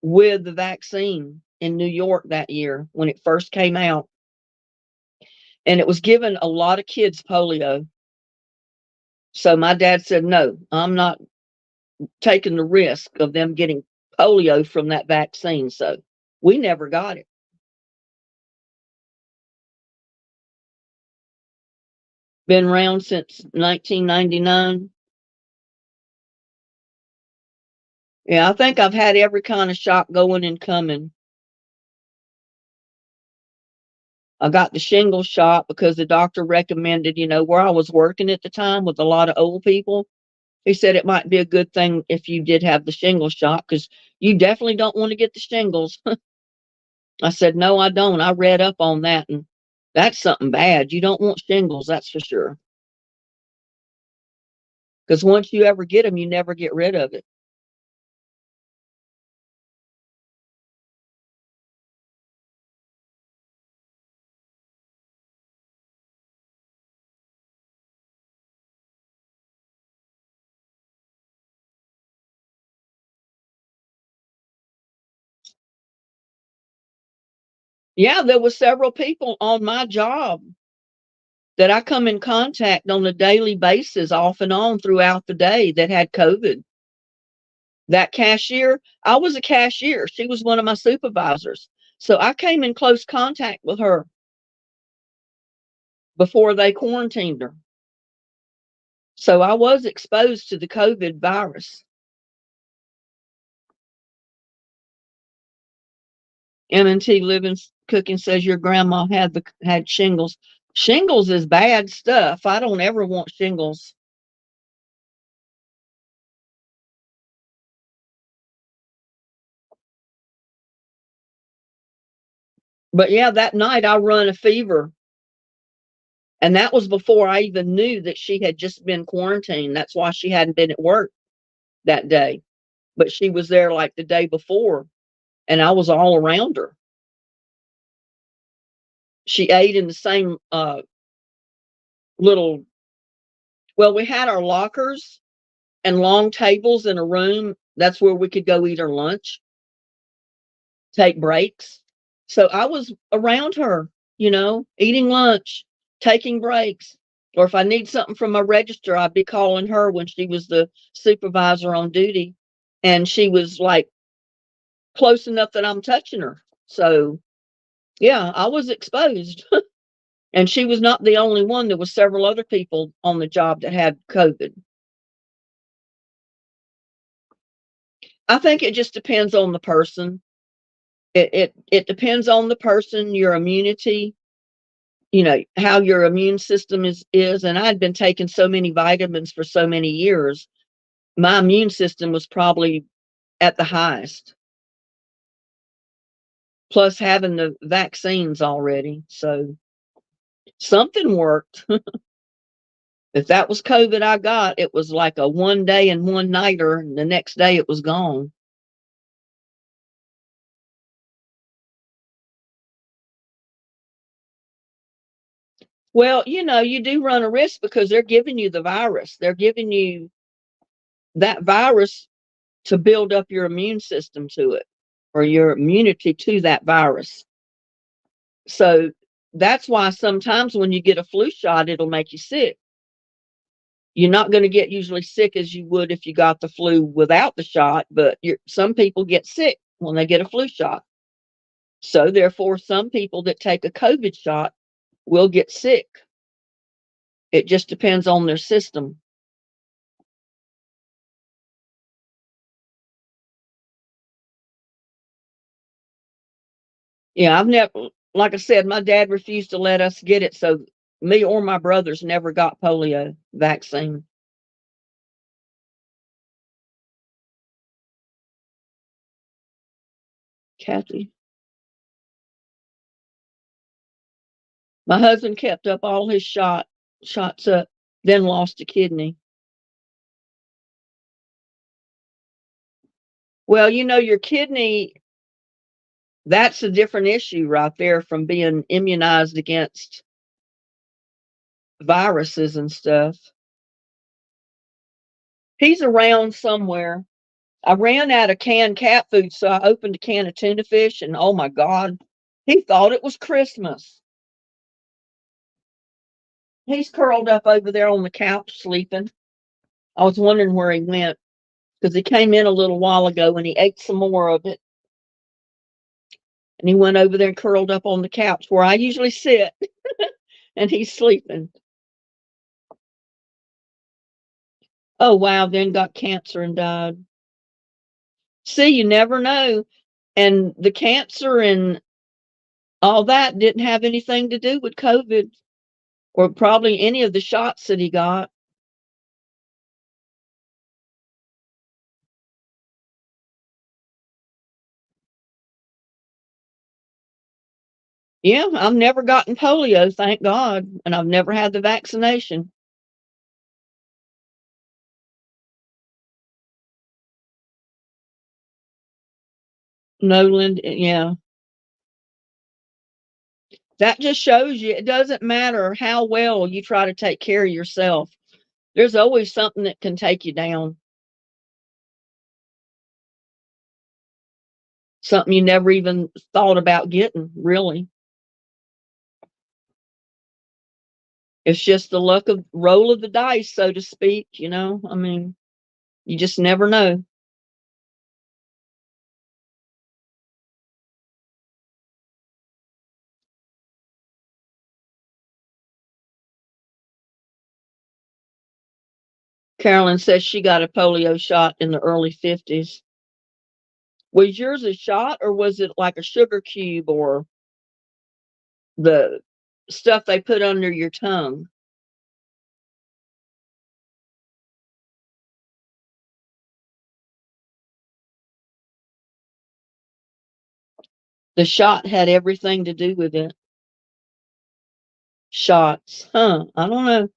with the vaccine in New York that year when it first came out. And it was giving a lot of kids polio. So my dad said, no, I'm not taking the risk of them getting polio from that vaccine. So we never got it. Been around since 1999. Yeah, I think I've had every kind of shot going and coming. I got the shingle shot because the doctor recommended, you know, where I was working at the time with a lot of old people. He said it might be a good thing if you did have the shingle shot because you definitely don't want to get the shingles. I said, no, I don't. I read up on that and that's something bad. You don't want shingles, that's for sure. Because once you ever get them, you never get rid of it. Yeah, there were several people on my job that I come in contact on a daily basis, off and on throughout the day, that had COVID. That cashier, I was a cashier. She was one of my supervisors. So I came in close contact with her before they quarantined her. So I was exposed to the COVID virus. M&T Living Cooking says your grandma had shingles. Shingles is bad stuff. I don't ever want shingles. But yeah, that night I run a fever. And that was before I even knew that she had just been quarantined. That's why she hadn't been at work that day. But she was there like the day before, and I was all around her. She ate in the same little, well, we had our lockers and long tables in a room. That's where we could go eat our lunch, take breaks. So I was around her, you know, eating lunch, taking breaks. Or if I need something from my register, I'd be calling her when she was the supervisor on duty. And she was like close enough that I'm touching her. So yeah, I was exposed. And she was not the only one. There was several other people on the job that had COVID. I think it just depends on the person. It depends on the person, your immunity, you know, how your immune system is. And I'd been taking so many vitamins for so many years. My immune system was probably at the highest. Plus having the vaccines already. So something worked. If that was COVID I got, it was like a one day and one nighter, and the next day it was gone. Well, you know, you do run a risk because they're giving you the virus. They're giving you that virus to build up your immune system to it or your immunity to that virus. So that's why sometimes when you get a flu shot, it'll make you sick. You're not going to get usually sick as you would if you got the flu without the shot, but some people get sick when they get a flu shot. So therefore, some people that take a COVID shot will get sick. It just depends on their system. Yeah, I've never, like I said, my dad refused to let us get it. So me or my brothers never got polio vaccine. Kathy, my husband kept up all his shots up, then lost a kidney. Well, your kidney, that's a different issue right there from being immunized against viruses and stuff. He's around somewhere. I ran out of canned cat food, so I opened a can of tuna fish, and oh my God, he thought it was Christmas. He's curled up over there on the couch sleeping. I was wondering where he went because he came in a little while ago and he ate some more of it. And he went over there and curled up on the couch where I usually sit, and he's sleeping. Oh, wow, then got cancer and died. See, you never know. And the cancer and all that didn't have anything to do with COVID or probably any of the shots that he got. Yeah, I've never gotten polio, thank God, and I've never had the vaccination. Noland, yeah. That just shows you it doesn't matter how well you try to take care of yourself. There's always something that can take you down. Something you never even thought about getting, really. It's just the luck of roll of the dice, so to speak. I mean, you just never know. Carolyn says she got a polio shot in the early 50s. Was yours a shot or was it like a sugar cube or the stuff they put under your tongue? The shot had everything to do with it. Shots. Huh. I don't know.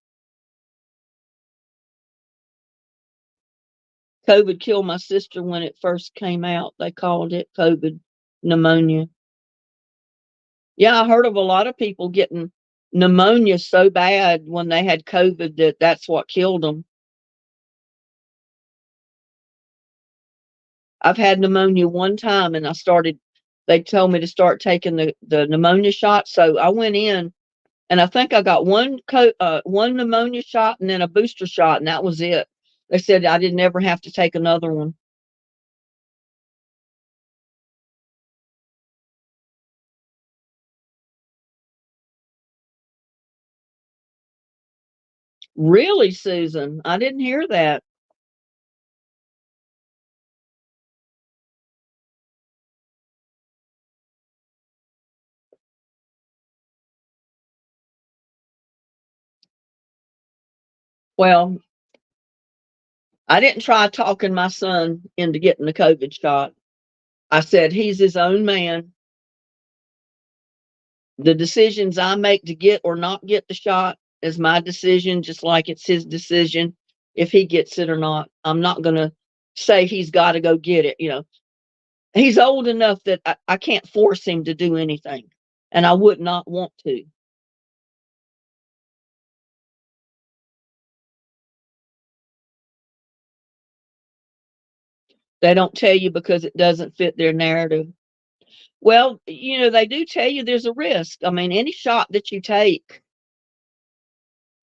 COVID killed my sister when it first came out. They called it COVID pneumonia. Yeah, I heard of a lot of people getting pneumonia so bad when they had COVID that that's what killed them. I've had pneumonia one time and they told me to start taking the pneumonia shot. So I went in and I think I got one pneumonia shot and then a booster shot, and that was it. They said I didn't ever have to take another one. Really, Susan? I didn't hear that. Well, I didn't try talking my son into getting the COVID shot. I said he's his own man. The decisions I make to get or not get the shot is my decision, just like it's his decision if he gets it or not. I'm not going to say he's got to go get it. He's old enough that I can't force him to do anything, and I would not want to. They don't tell you because it doesn't fit their narrative. Well, they do tell you there's a risk. I mean, any shot that you take,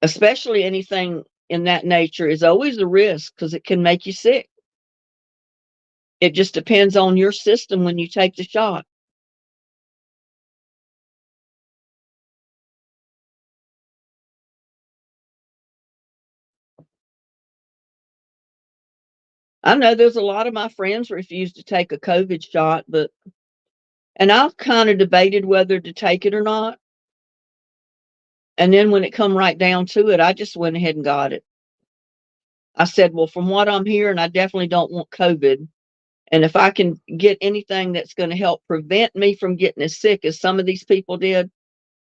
especially anything in that nature, is always a risk because it can make you sick. It just depends on your system when you take the shot. I know there's a lot of my friends refuse to take a COVID shot, and I've kind of debated whether to take it or not. And then when it come right down to it, I just went ahead and got it. I said, well, from what I'm hearing, I definitely don't want COVID. And if I can get anything that's going to help prevent me from getting as sick as some of these people did,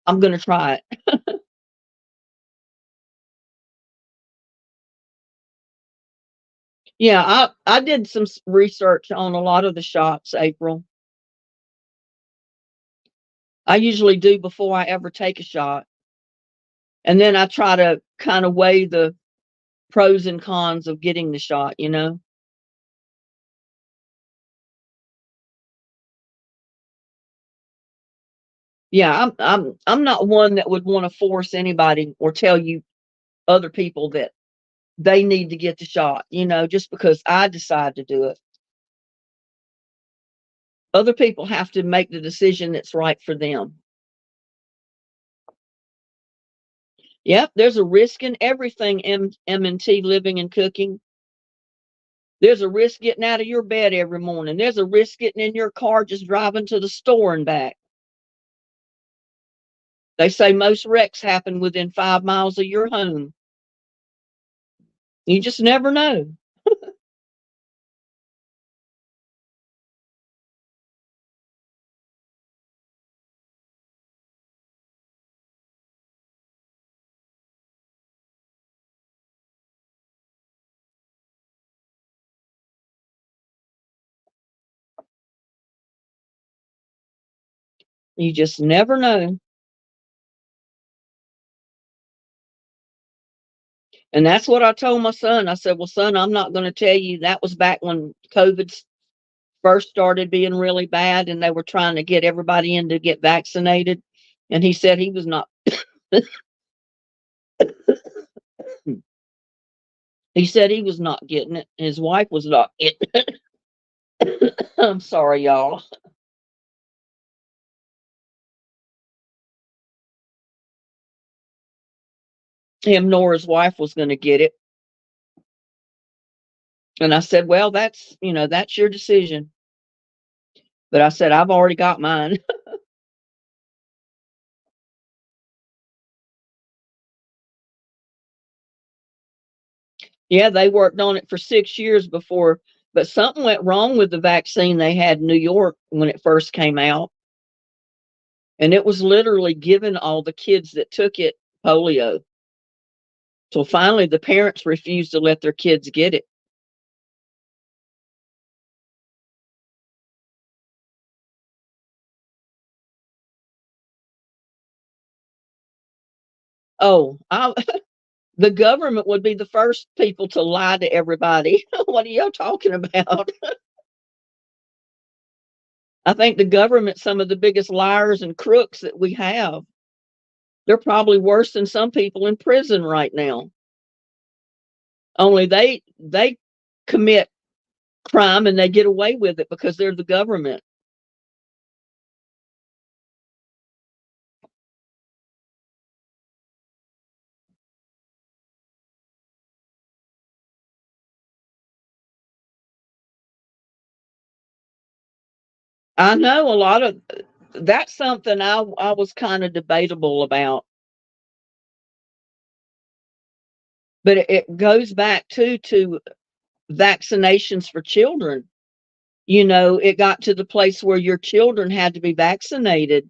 I'm going to try it. Yeah, I did some research on a lot of the shots, April. I usually do before I ever take a shot. And then I try to kind of weigh the pros and cons of getting the shot. Yeah, I'm not one that would want to force anybody or tell you other people that they need to get the shot, just because I decide to do it. Other people have to make the decision that's right for them. Yep, there's a risk in everything, M&T, living and cooking. There's a risk getting out of your bed every morning. There's a risk getting in your car just driving to the store and back. They say most wrecks happen within 5 miles of your home. You just never know. You just never know. And that's what I told my son. I said, well, son, I'm not going to tell you. That was back when COVID first started being really bad and they were trying to get everybody in to get vaccinated. And he said he was not. He said he was not getting it. His wife was not getting it. I'm sorry, y'all. Him nor his wife was going to get it. And I said, well, that's your decision. But I said, I've already got mine. Yeah, they worked on it for 6 years before, but something went wrong with the vaccine they had in New York when it first came out. And it was literally giving all the kids that took it polio. So finally, the parents refused to let their kids get it. Oh, the government would be the first people to lie to everybody. What are y'all talking about? I think the government's some of the biggest liars and crooks that we have. They're probably worse than some people in prison right now. Only they commit crime and they get away with it because they're the government. I know a lot of that's something I was kind of debatable about. But it goes back to vaccinations for children. It got to the place where your children had to be vaccinated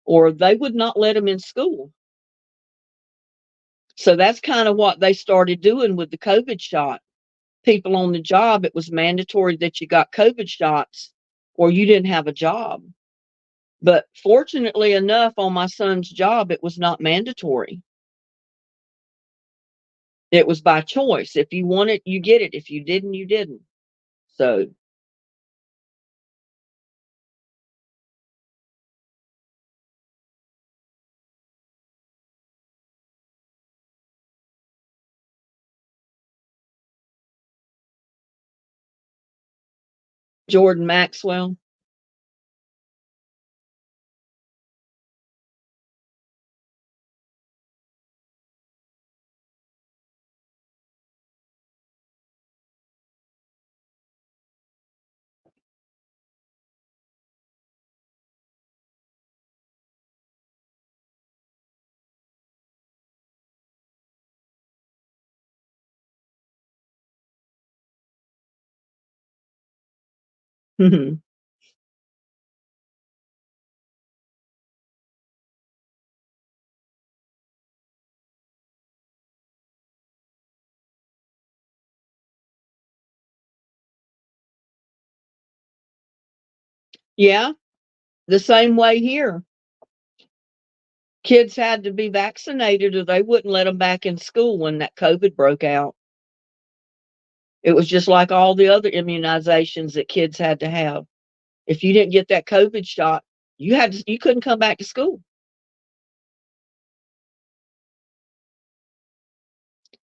or they would not let them in school. So that's kind of what they started doing with the COVID shot. People on the job, it was mandatory that you got COVID shots or you didn't have a job. But fortunately enough, on my son's job, it was not mandatory. It was by choice. If you want it, you get it. If you didn't, you didn't. So Jordan Maxwell. Yeah, the same way here. Kids had to be vaccinated or they wouldn't let them back in school when that COVID broke out. It was just like all the other immunizations that kids had to have. If you didn't get that COVID shot, you couldn't come back to school.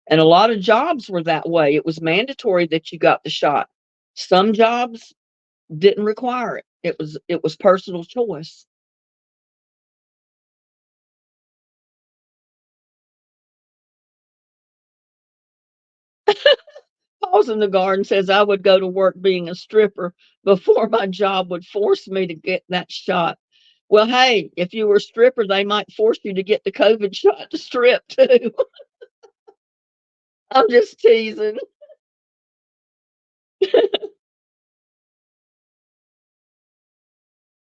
And a lot of jobs were that way. It was mandatory that you got the shot. Some jobs didn't require it. It was personal choice. Paws in the Garden says I would go to work being a stripper before my job would force me to get that shot. Well, hey, if you were a stripper, they might force you to get the COVID shot to strip too. I'm just teasing.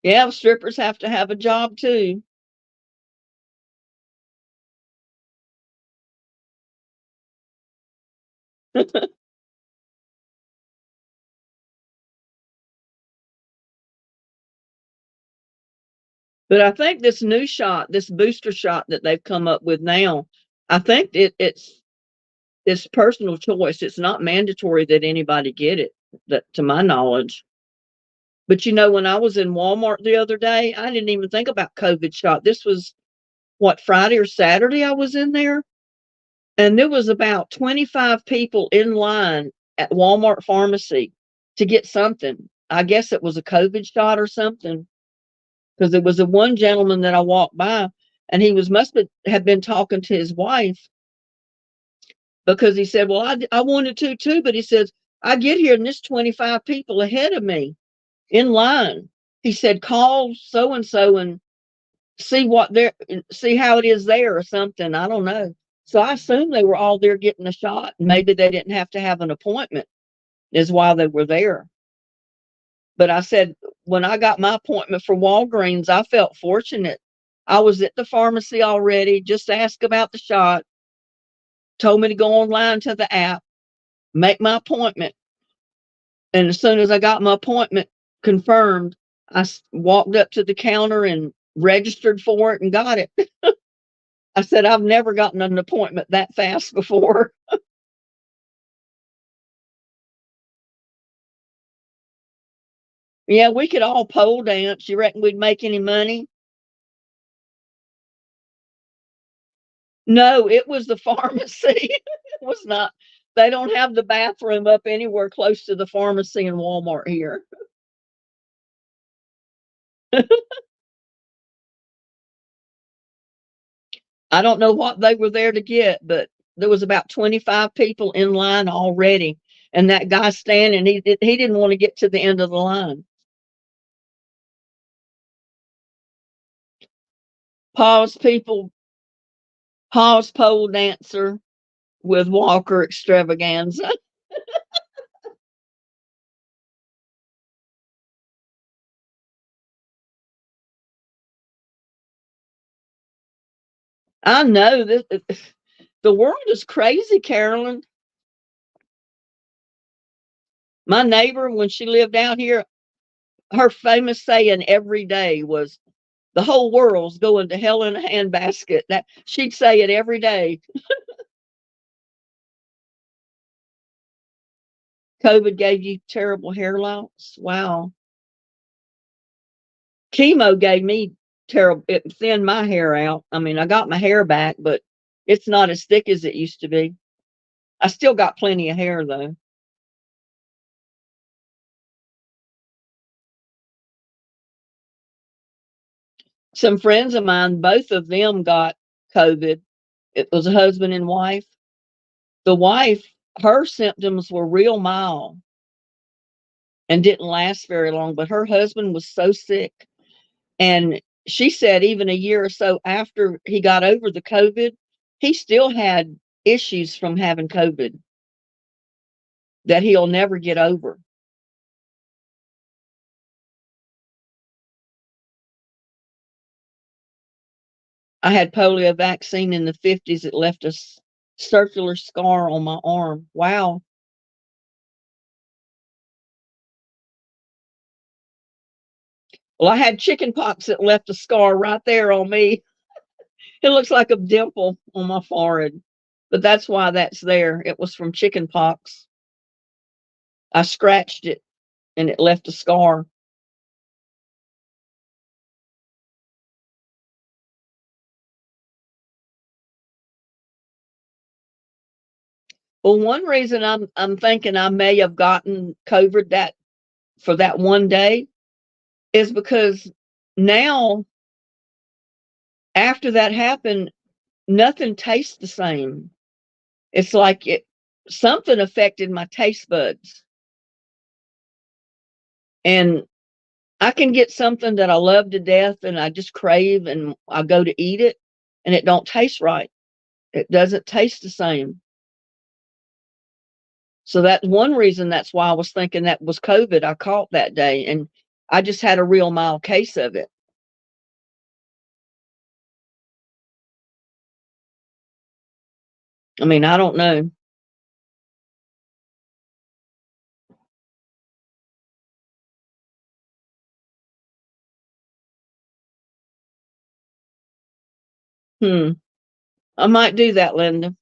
Yeah, strippers have to have a job too. But I think this new shot, this booster shot that they've come up with now, I think it's personal choice. It's not mandatory that anybody get it, that to my knowledge. But when I was in Walmart the other day, I didn't even think about COVID shot. This was what, Friday or Saturday I was in there, and there was about 25 people in line at Walmart pharmacy to get something. I guess it was a COVID shot or something, because there was a one gentleman that I walked by, and he was must have been talking to his wife, because he said, "Well, I wanted to too," but he says, "I get here and there's 25 people ahead of me in line." He said, "Call so and so and see how it is there or something." I don't know. So I assume they were all there getting a shot. Maybe they didn't have to have an appointment, is why they were there. But I said, when I got my appointment for Walgreens, I felt fortunate. I was at the pharmacy already, just asked about the shot, told me to go online to the app, make my appointment. And as soon as I got my appointment confirmed, I walked up to the counter and registered for it and got it. I said, I've never gotten an appointment that fast before. Yeah, we could all pole dance. You reckon we'd make any money? No, it was the pharmacy. It was not. They don't have the bathroom up anywhere close to the pharmacy in Walmart here. I don't know what they were there to get, but there was about 25 people in line already. And that guy standing, he didn't want to get to the end of the line. Pause people, pause pole dancer with Walker extravaganza. I know that the world is crazy, Carolyn. My neighbor, when she lived out here, her famous saying every day was, "The whole world's going to hell in a handbasket." That she'd say it every day. COVID gave you terrible hair loss. Wow. Chemo gave me terrible. It thinned my hair out. I mean, I got my hair back, but it's not as thick as it used to be. I still got plenty of hair though. Some friends of mine, both of them got COVID. It was a husband and wife. The wife, her symptoms were real mild and didn't last very long, but her husband was so sick. And she said even a year or so after he got over the COVID, he still had issues from having COVID that he'll never get over. I had polio vaccine in the 50s. It left a circular scar on my arm. Wow. Well, I had chicken pox that left a scar right there on me. It looks like a dimple on my forehead, but that's why that's there. It was from chicken pox. I scratched it and it left a scar. Well, one reason I'm thinking I may have gotten COVID that for that one day is because now after that happened, nothing tastes the same. It's like something affected my taste buds. And I can get something that I love to death and I just crave and I go to eat it and it don't taste right. It doesn't taste the same. So that's one reason that's why I was thinking that was COVID I caught that day. And I just had a real mild case of it. I mean, I don't know. Hmm. I might do that, Linda.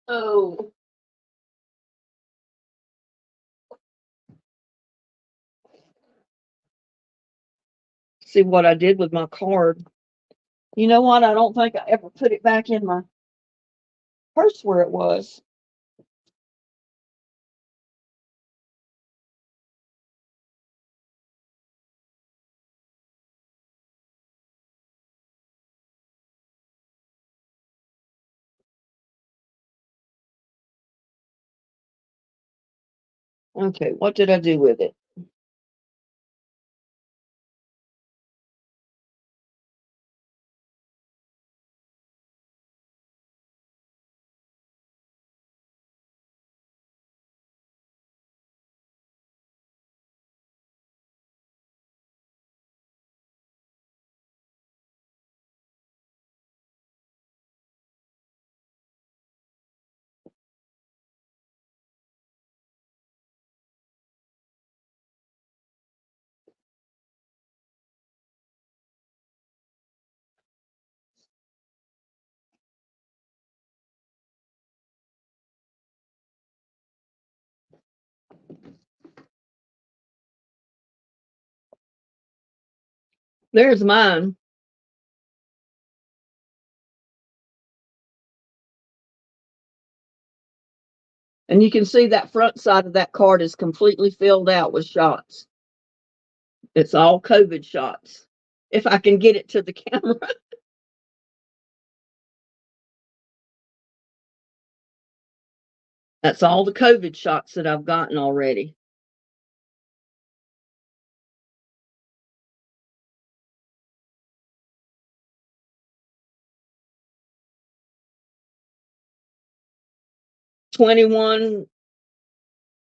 Oh, see what I did with my card. You know what? I don't think I ever put it back in my purse where it was. Okay, what did I do with it? There's mine. And you can see that front side of that card is completely filled out with shots. It's all COVID shots. If I can get it to the camera. That's all the COVID shots that I've gotten already. '21,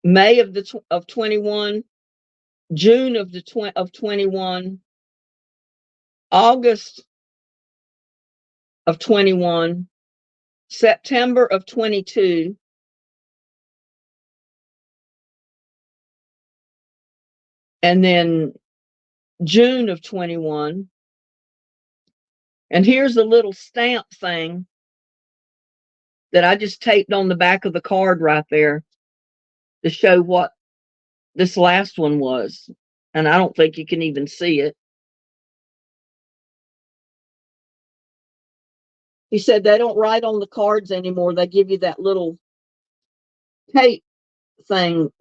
May of 21, June of 21, August of 21, September of 22, and then June of 21. And here's a little stamp thing that I just taped on the back of the card right there to show what this last one was. And I don't think you can even see it. He said they don't write on the cards anymore. They give you that little tape thing.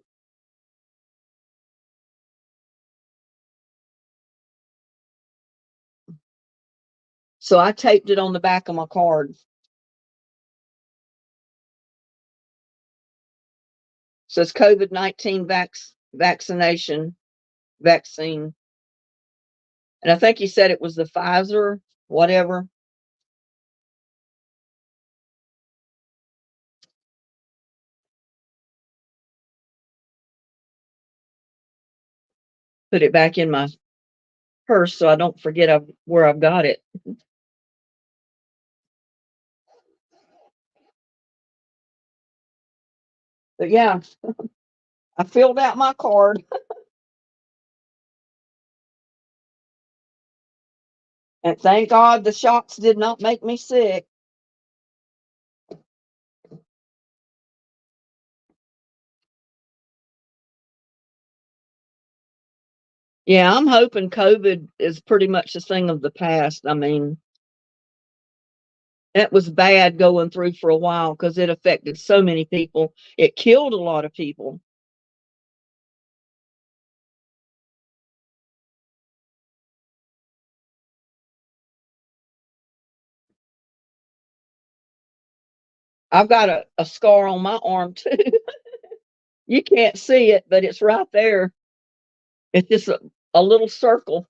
So I taped it on the back of my card. So it's COVID-19 vaccination vaccine. And I think he said it was the Pfizer, whatever. Put it back in my purse so I don't forget where I've got it. But yeah, I filled out my card. And thank God the shots did not make me sick. Yeah, I'm hoping COVID is pretty much a thing of the past. I mean, it was bad going through for a while because it affected so many people. It killed a lot of people. I've got a scar on my arm too. You can't see it, but it's right there. It's just a little circle.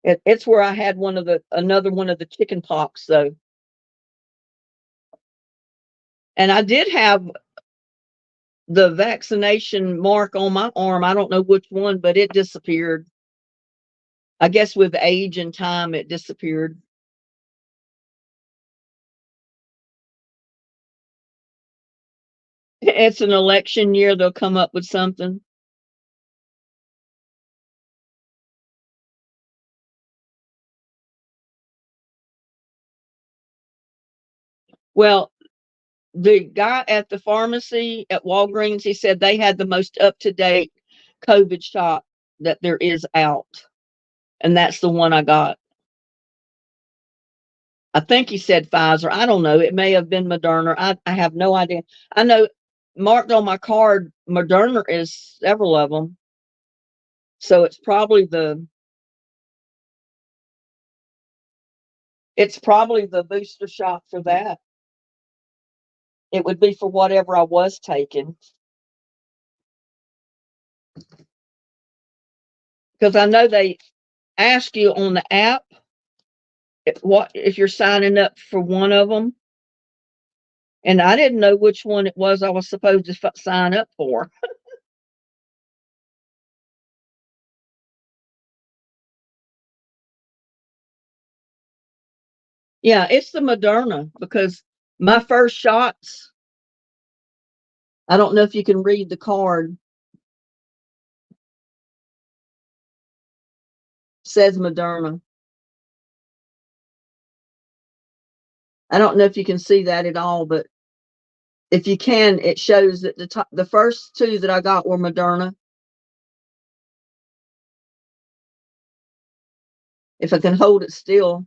It's where I had another one of the chicken pox though. And I did have the vaccination mark on my arm. I don't know which one, but it disappeared. I guess with age and time, it disappeared. It's an election year. They'll come up with something. Well, the guy at the pharmacy at Walgreens, he said they had the most up to date COVID shot that there is out. And that's the one I got. I think he said Pfizer. I don't know. It may have been Moderna. I have no idea. I know marked on my card, Moderna is several of them. So it's probably the booster shot for that. It would be for whatever I was taking. Because I know they ask you on the app what if you're signing up for one of them, and I didn't know which one it was I was supposed to sign up for. Yeah, it's the Moderna because my first shots, I don't know if you can read the card, says Moderna. I don't know if you can see that at all, but if you can, it shows that the first two that I got were Moderna. If I can hold it still.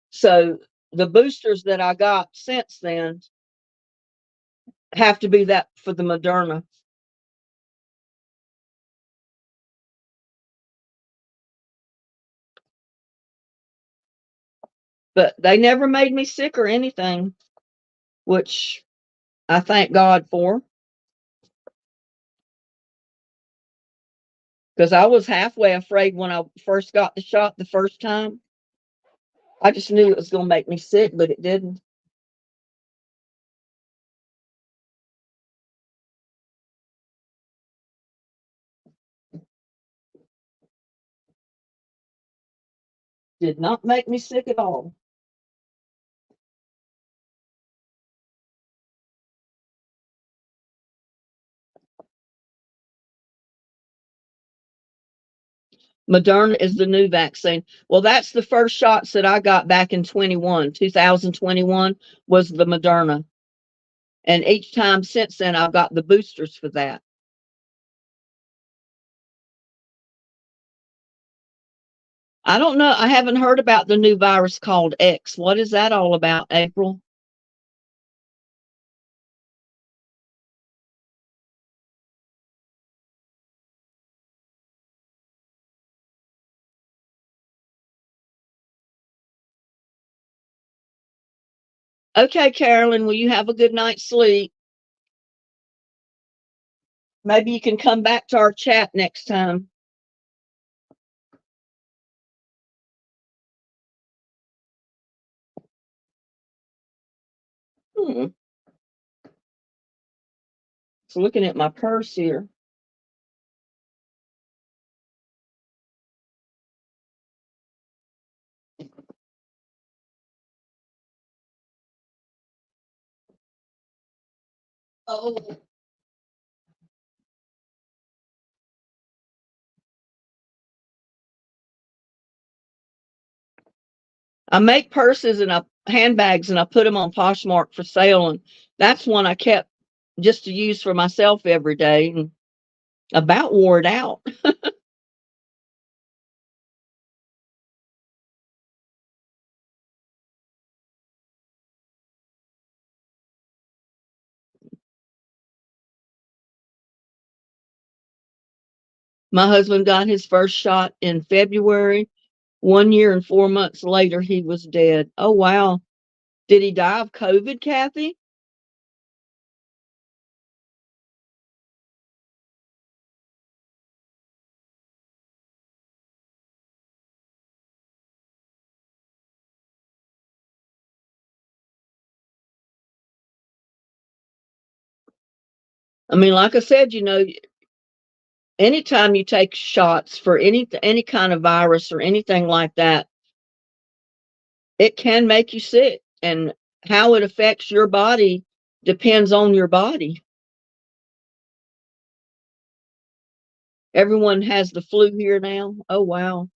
So the boosters that I got since then have to be that for the Moderna. But they never made me sick or anything, which I thank God for. Because I was halfway afraid when I first got the shot the first time. I just knew it was going to make me sick, but it didn't. Did not make me sick at all. Moderna is the new vaccine. Well, that's the first shots that I got back in 2021 was the Moderna. And each time since then, I've got the boosters for that. I don't know. I haven't heard about the new virus called X. What is that all about, April? Okay, Carolyn, will you have a good night's sleep? Maybe you can come back to our chat next time. Hmm. So looking at my purse here. Oh, I make purses and handbags and I put them on Poshmark for sale. And that's one I kept just to use for myself every day and about wore it out. My husband got his first shot in February. 1 year and 4 months later, he was dead. Oh, wow. Did he die of COVID, Kathy? I mean, like I said, anytime you take shots for any kind of virus or anything like that, it can make you sick. And how it affects your body depends on your body. Everyone has the flu here now. Oh, wow.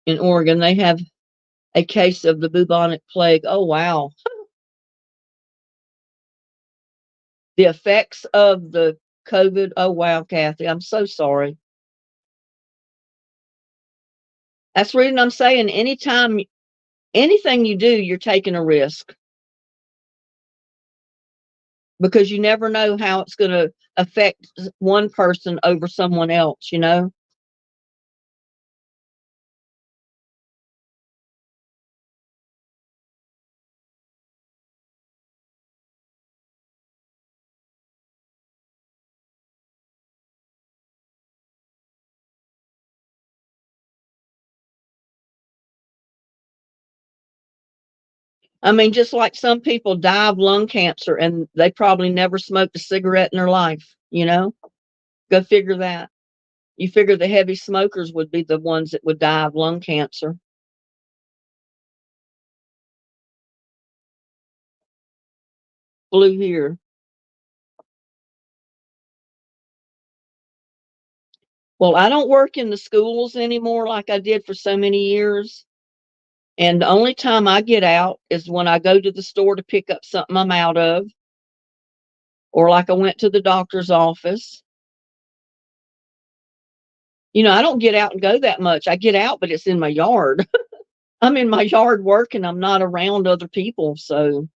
In Oregon, they have a case of the bubonic plague. Oh, wow. The effects of the COVID. Oh, wow, Kathy. I'm so sorry. That's the reason I'm saying anytime, anything you do, you're taking a risk because you never know how it's going to affect one person over someone else. I mean, just like some people die of lung cancer and they probably never smoked a cigarette in their life. Go figure that. You figure the heavy smokers would be the ones that would die of lung cancer. Flu here. Well, I don't work in the schools anymore like I did for so many years. And the only time I get out is when I go to the store to pick up something I'm out of, or like I went to the doctor's office. I don't get out and go that much. I get out, but it's in my yard. I'm in my yard working. I'm not around other people. So,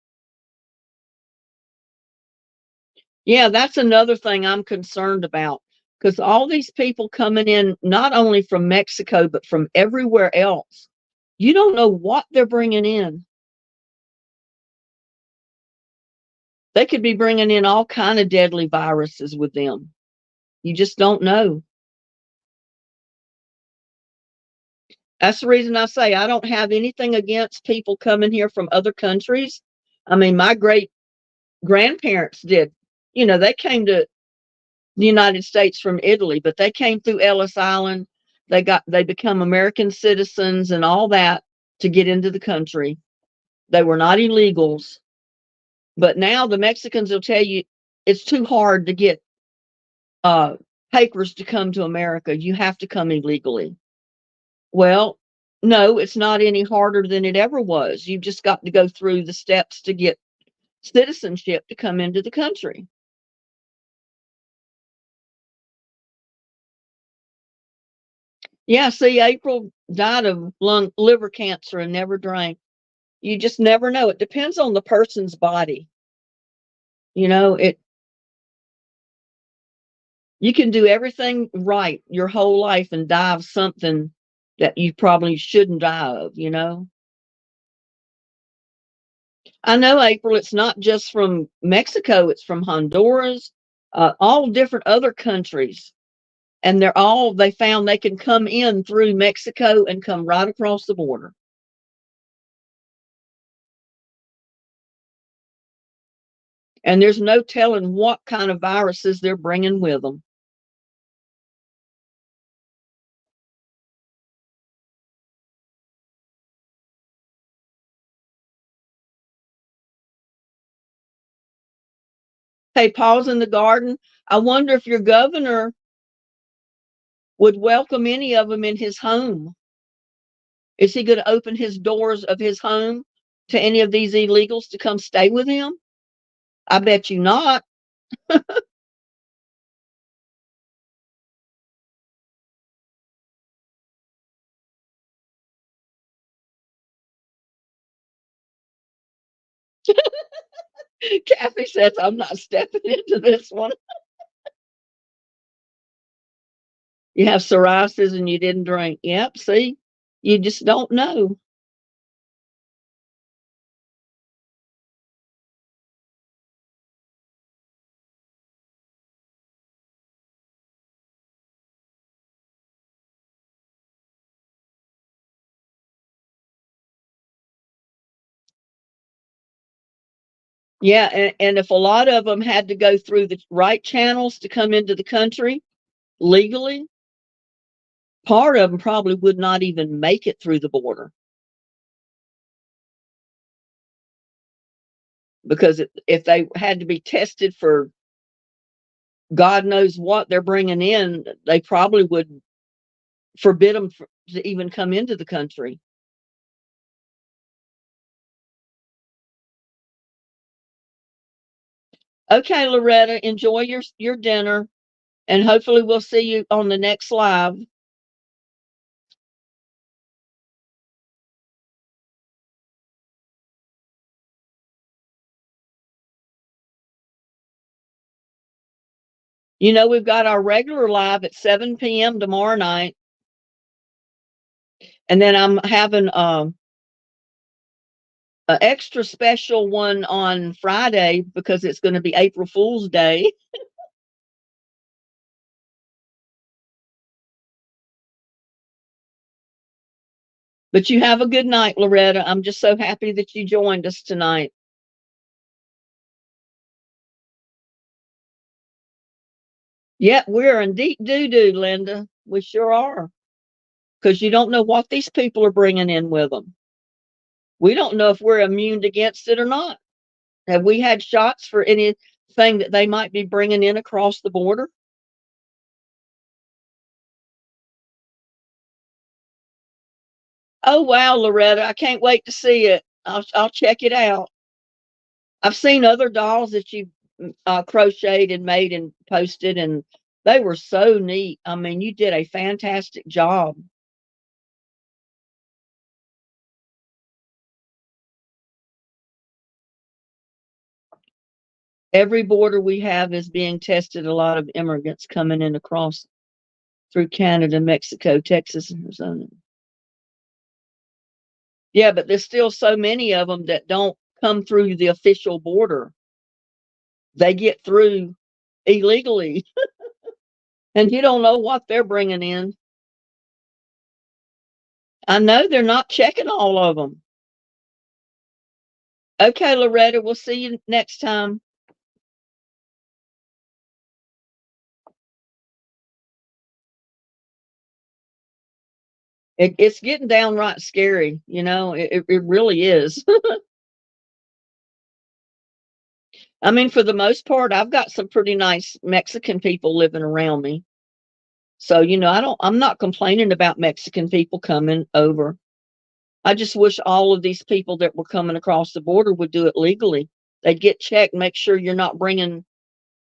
yeah, that's another thing I'm concerned about because all these people coming in, not only from Mexico, but from everywhere else, you don't know what they're bringing in. They could be bringing in all kind of deadly viruses with them. You just don't know. That's the reason I say I don't have anything against people coming here from other countries. I mean, my great grandparents did. They came to the United States from Italy, but they came through Ellis Island. They become American citizens and all that. to get into the country. They were not illegals. But now the Mexicans will tell you it's too hard to get uh, papers to come to America. You have to come illegally. Well, no, it's not any harder than it ever was. You've just got to go through the steps to get citizenship to come into the country. Yeah, see, April died of liver cancer and never drank. You just never know. It depends on the person's body. It you can do everything right your whole life and die of something that you probably shouldn't die of. I know, April, it's not just from Mexico, it's from Honduras, all different other countries. And they found they can come in through Mexico and come right across the border. And there's no telling what kind of viruses they're bringing with them. Hey, Paws in the Garden, I wonder if your governor would welcome any of them in his home. Is he going to open his doors of his home to any of these illegals to come stay with him? I bet you not. Kathy says, I'm not stepping into this one. You have psoriasis and you didn't drink. Yep, see, you just don't know. Yeah, and if a lot of them had to go through the right channels to come into the country legally, part of them probably would not even make it through the border because if they had to be tested for God knows what they're bringing in, they probably would forbid them to even come into the country. Okay, Loretta, enjoy your dinner, and hopefully we'll see you on the next live. We've got our regular live at 7 p.m. tomorrow night, and then I'm having an extra special one on Friday because it's going to be April Fool's Day. But you have a good night, Loretta. I'm just so happy that you joined us tonight. Yep, we're in deep doo-doo, Linda. We sure are. Because you don't know what these people are bringing in with them. We don't know if we're immune against it or not. Have we had shots for anything that they might be bringing in across the border? Oh, wow, Loretta. I can't wait to see it. I'll check it out. I've seen other dolls that you crocheted and made and posted, and they were so neat. I mean, you did a fantastic job. Every border we have is being tested. A lot of immigrants coming in across through Canada, Mexico, Texas, and Arizona. Yeah, but there's still so many of them that don't come through the official border. They get through illegally, and you don't know what they're bringing in. I know they're not checking all of them. Okay, Loretta, we'll see you next time. It's getting downright scary, you know, it really is. I mean, for the most part, I've got some pretty nice Mexican people living around me. So, you know, I'm not complaining about Mexican people coming over. I just wish all of these people that were coming across the border would do it legally. They'd get checked, make sure you're not bringing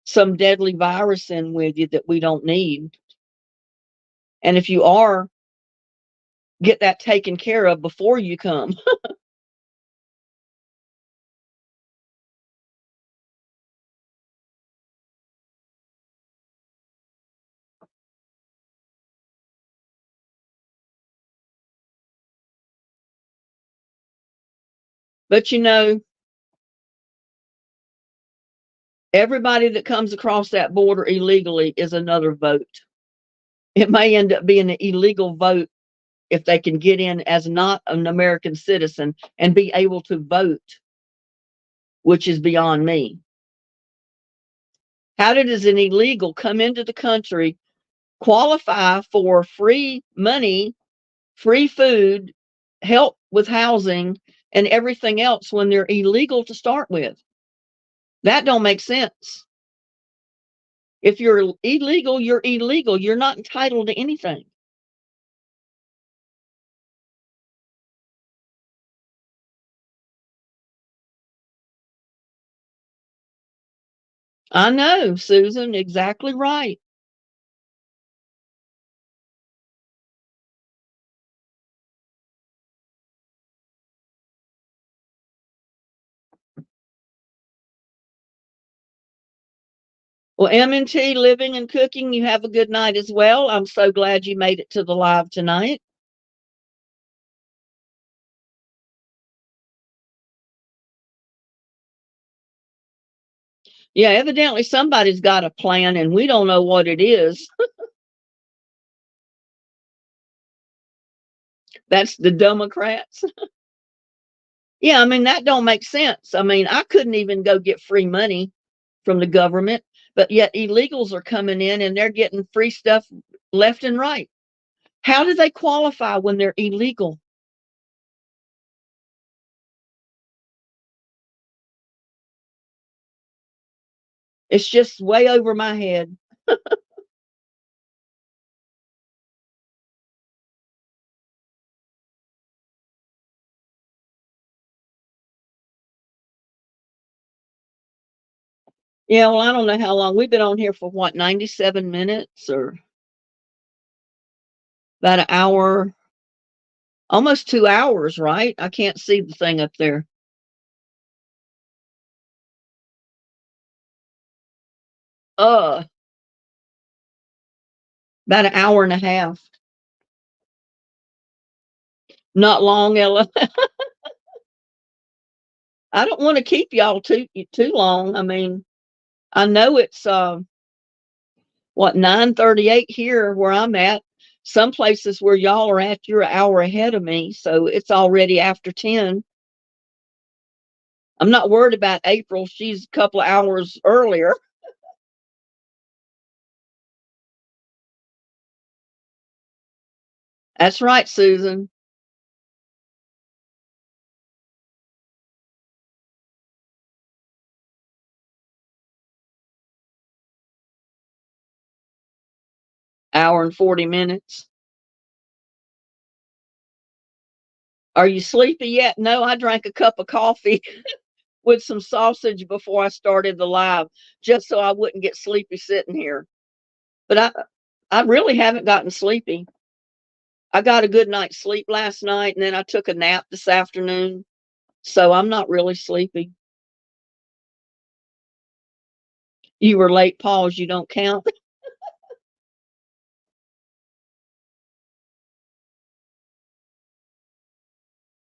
some deadly virus in with you that we don't need. And if you are, get that taken care of before you come. But you know, everybody that comes across that border illegally is another vote. It may end up being an illegal vote if they can get in as not an American citizen and be able to vote, which is beyond me. How did an illegal come into the country, qualify for free money, free food, help with housing, and everything else when they're illegal to start with? That don't make sense. If you're illegal, you're illegal. You're not entitled to anything. I know, Susan, exactly right. Well, M&T Living and Cooking, you have a good night as well. I'm so glad you made it to the live tonight. Yeah, evidently somebody's got a plan and we don't know what it is. That's the Democrats. Yeah, I mean, that don't make sense. I mean, I couldn't even go get free money from the government, but yet illegals are coming in and they're getting free stuff left and right. How do they qualify when they're illegal? It's just way over my head. Yeah, well, I don't know how long. We've been on here for what, 97 minutes or about an hour, almost 2 hours, right? I can't see the thing up there. Uh, about an hour and a half. Not long, Ella. I don't want to keep y'all too long. I mean, I know it's what, 9:38 here where I'm at. Some places where y'all are at, you're an hour ahead of me, so it's already after 10. I'm not worried about April. She's a couple of hours earlier. That's right, Susan. Hour and 40 minutes. Are you sleepy yet? No, I drank a cup of coffee with some sausage before I started the live, just so I wouldn't get sleepy sitting here. But I really haven't gotten sleepy. I got a good night's sleep last night and then I took a nap this afternoon. So I'm not really sleepy. You were late, pause, you don't count.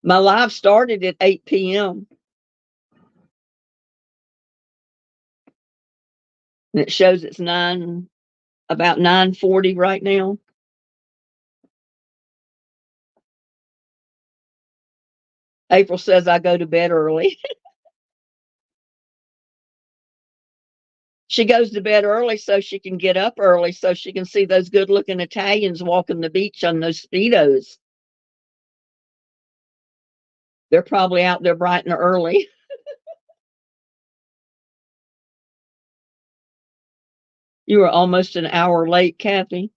My live started at 8 p.m. and it shows it's about 9:40 right now. April says I go to bed early. She goes to bed early so she can get up early so she can see those good looking Italians walking the beach on those Speedos. They're probably out there bright and early. You were almost an hour late, Kathy.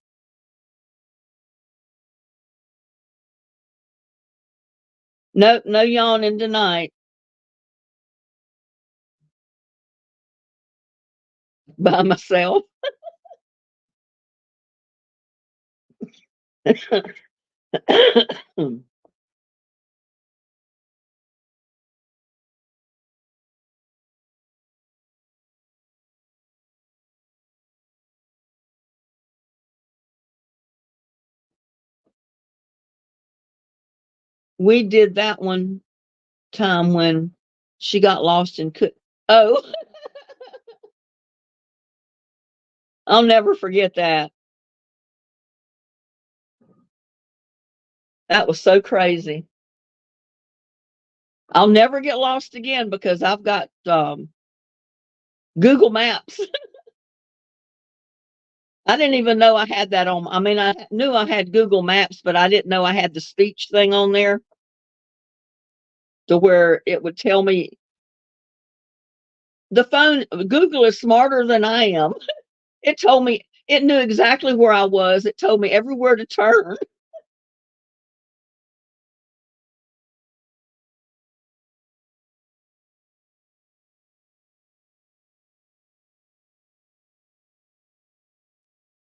No, no yawning tonight by myself. We did that one time when she got lost in oh, I'll never forget that. That was so crazy. I'll never get lost again because I've got Google Maps. I didn't even know I had that on. I mean, I knew I had Google Maps, but I didn't know I had the speech thing on there to where it would tell me the phone. Google is smarter than I am. It told me, it knew exactly where I was. It told me everywhere to turn.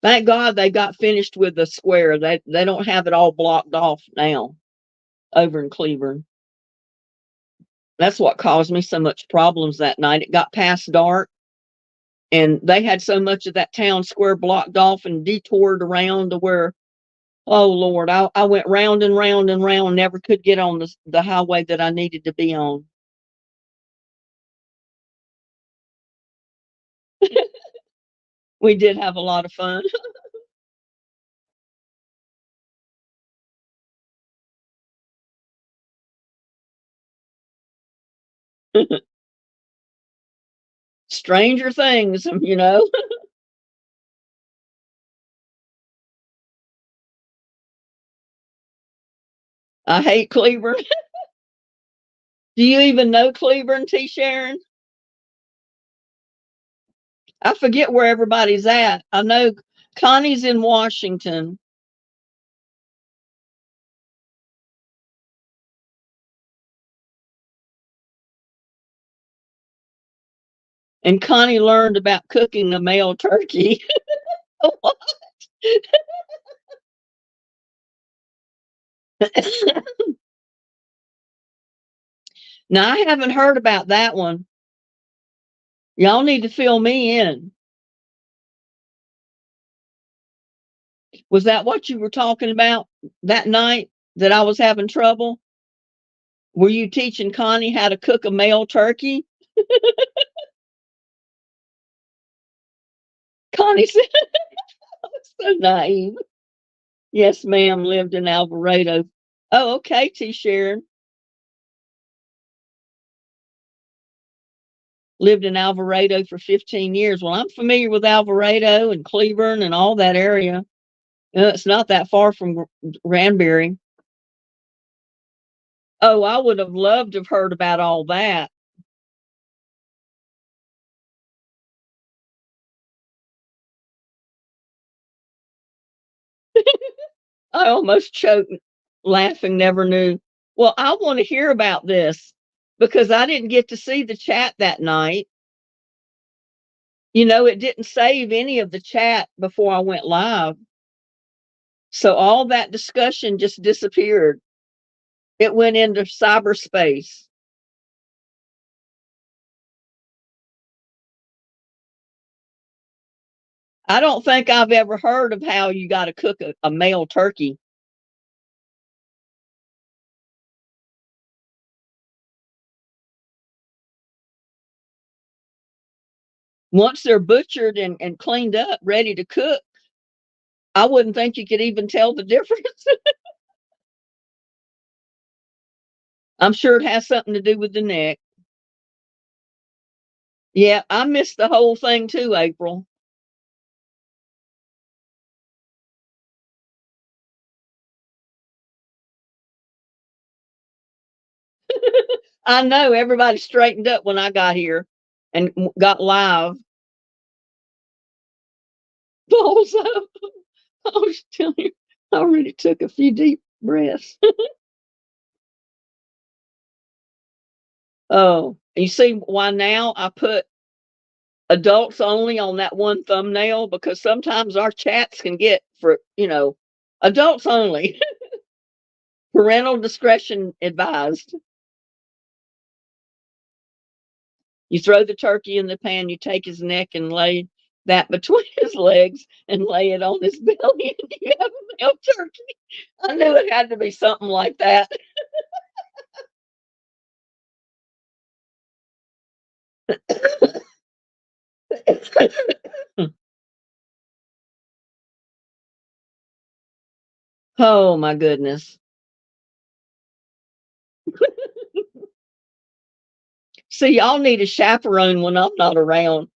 Thank God they got finished with the square. They don't have it all blocked off now over in Cleveland. That's what caused me so much problems that night. It got past dark and they had so much of that town square blocked off and detoured around to where, oh Lord, I went round and round and round, never could get on the highway that I needed to be on. We did have a lot of fun. Stranger things, you know. I hate Cleveland. Do you even know Cleveland, T. Sharon? I forget where everybody's at. I know Connie's in Washington. And Connie learned about cooking a male turkey. Now, I haven't heard about that one. Y'all need to fill me in. Was that what you were talking about that night that I was having trouble? Were you teaching Connie how to cook a male turkey? Connie said, so naive. Yes, ma'am, lived in Alvarado. Oh, okay, T. Sharon. Lived in Alvarado for 15 years. Well, I'm familiar with Alvarado and Cleveland and all that area. It's not that far from Granbury. Oh, I would have loved to have heard about all that. I almost choked laughing, never knew. Well, I want to hear about this because I didn't get to see the chat that night. You know, it didn't save any of the chat before I went live. So all that discussion just disappeared. It went into cyberspace. I don't think I've ever heard of how you got to cook a male turkey. Once they're butchered and cleaned up, ready to cook, I wouldn't think you could even tell the difference. I'm sure it has something to do with the neck. Yeah, I missed the whole thing too, April. I know everybody straightened up when I got here and got live. Balls up. I was telling you, I already took a few deep breaths. Oh, you see why now I put adults only on that one thumbnail, because sometimes our chats can get for, adults only. Parental discretion advised. You throw the turkey in the pan, you take his neck and lay that between his legs and lay it on his belly, and you have a male turkey. I knew it had to be something like that. Oh my goodness. See, y'all need a chaperone when I'm not around.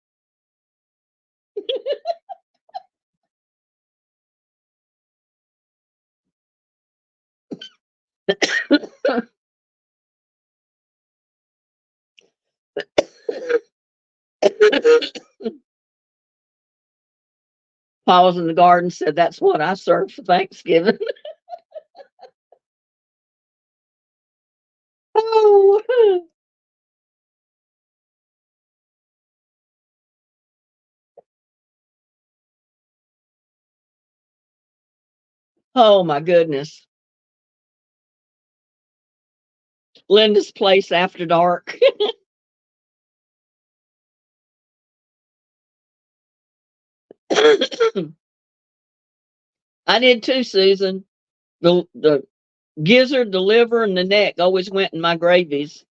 Paws in the garden said that's what I served for Thanksgiving. Oh, oh my goodness. Linda's place after dark. I did too, Susan. The gizzard, the liver, and the neck always went in my gravies.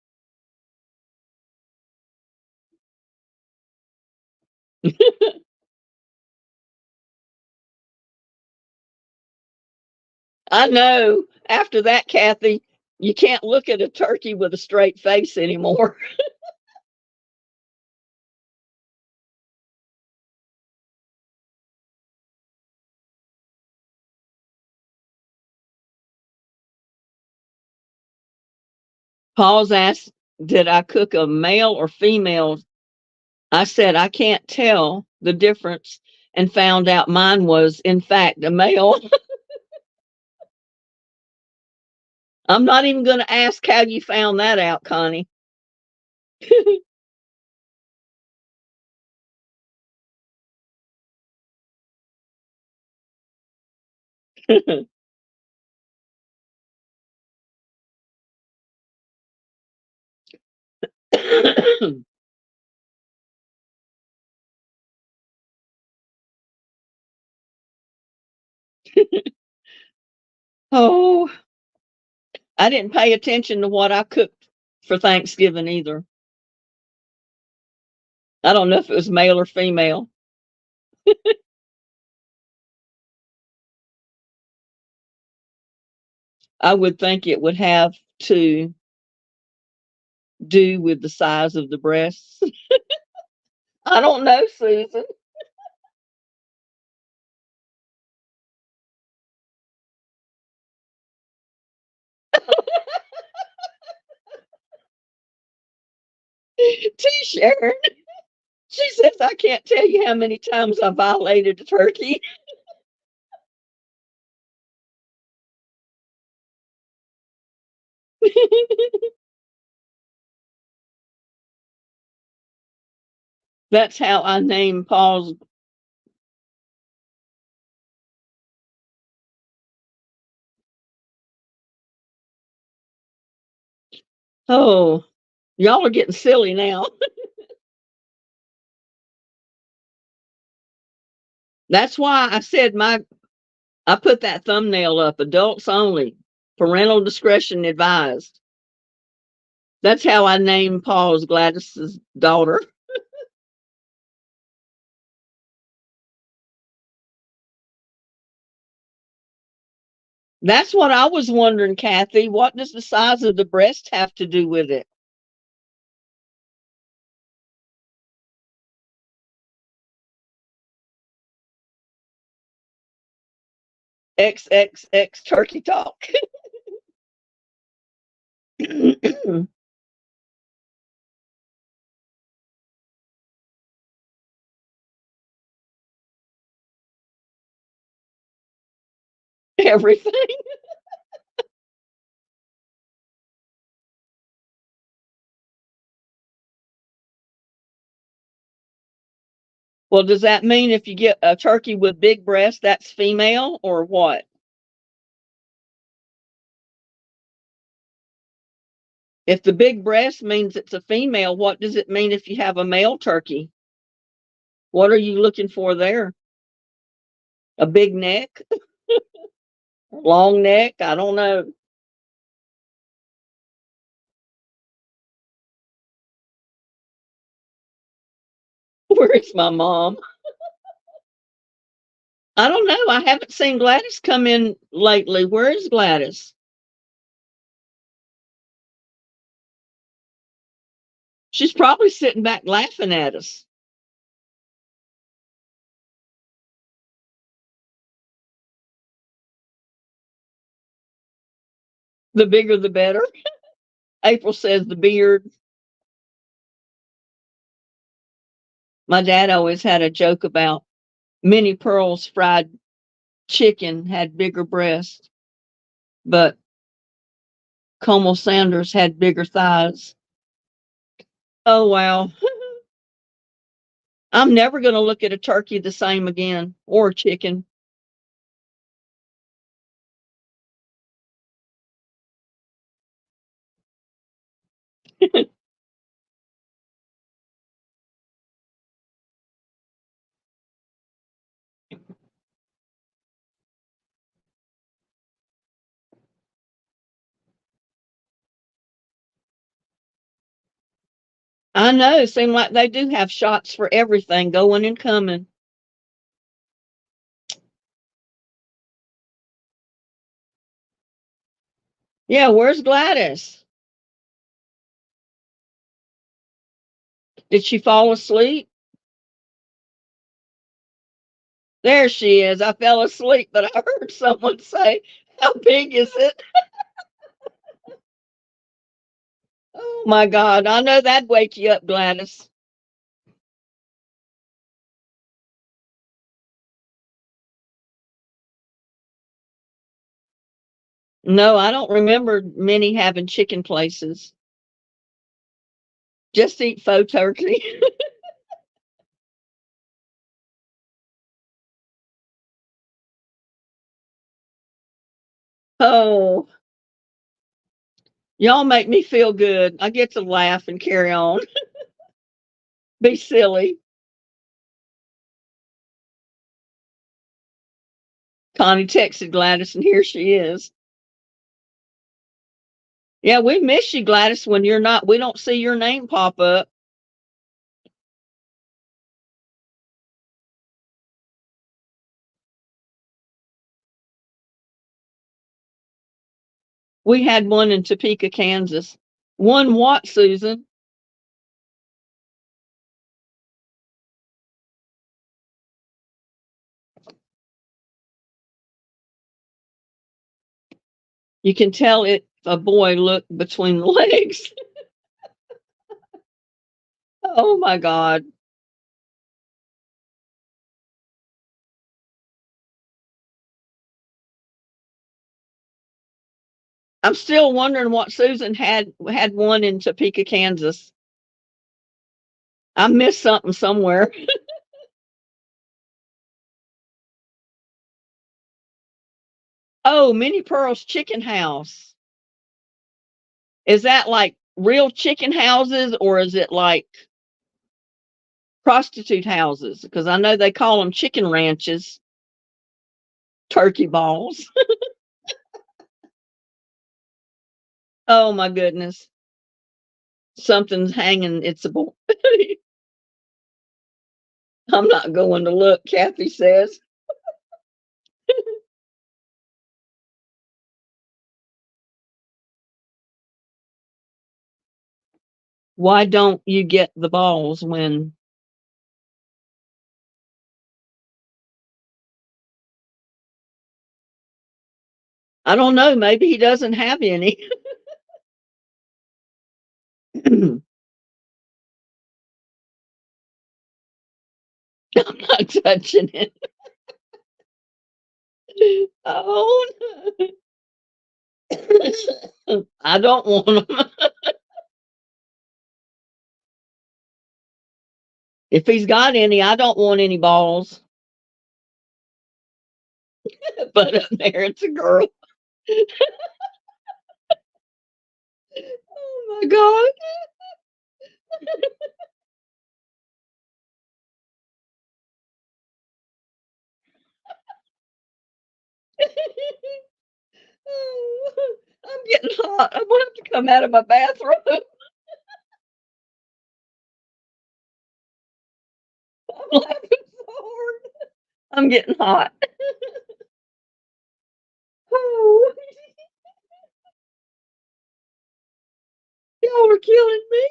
I know. After that, Kathy, you can't look at a turkey with a straight face anymore. Paul's asked, did I cook a male or female? I said, I can't tell the difference, and found out mine was, in fact, a male. I'm not even going to ask how you found that out, Connie. Oh, I didn't pay attention to what I cooked for Thanksgiving either. I don't know if it was male or female. I would think it would have to do with the size of the breasts. I don't know, Susan. T Sharon. She says, I can't tell you how many times I violated a turkey. That's how I named Paul's. Oh, y'all are getting silly now. That's why I said I put that thumbnail up, adults only, parental discretion advised. That's how I named Paul's Gladys's daughter. That's what I was wondering, Kathy. What does the size of the breast have to do with it? XXX turkey talk. everything. Well, does that mean if you get a turkey with big breasts, that's female or what? If the big breast means it's a female, what does it mean if you have a male turkey? What are you looking for there? A big neck? Long neck? I don't know. Where is my mom? I don't know. I haven't seen Gladys come in lately. Where is Gladys? She's probably sitting back laughing at us. The bigger the better. April says the beard. My dad always had a joke about Minnie Pearl's fried chicken had bigger breasts, but Como Sanders had bigger thighs. Oh, wow. I'm never going to look at a turkey the same again or a chicken. I know. It seems like they do have shots for everything going and coming. Yeah, where's Gladys? Did she fall asleep? There she is. I fell asleep, but I heard someone say, how big is it? Oh my God. I know that'd wake you up, Gladys. No, I don't remember many having chicken places. Just eat faux turkey. Oh, y'all make me feel good. I get to laugh and carry on. Be silly. Connie texted Gladys, and here she is. Yeah, we miss you, Gladys, when you're not, we don't see your name pop up. We had one in Topeka, Kansas. One what, Susan? You can tell it a boy looked between the legs. Oh my God. I'm still wondering what Susan had one in Topeka, Kansas. I missed something somewhere. Oh, Minnie Pearl's chicken house. Is that like real chicken houses or is it like prostitute houses? Because I know they call them chicken ranches, turkey balls. Oh my goodness. Something's hanging. It's a boy. I'm not going to look, Kathy says. Why don't you get the balls when I don't know, maybe he doesn't have any. I'm not touching it. Oh I don't want them. If he's got any, I don't want any balls. But up there, it's a girl. Oh my God. Oh, I'm getting hot. I'm gonna have to come out of my bathroom. I'm laughing so hard. I'm getting hot. Oh, y'all are killing me.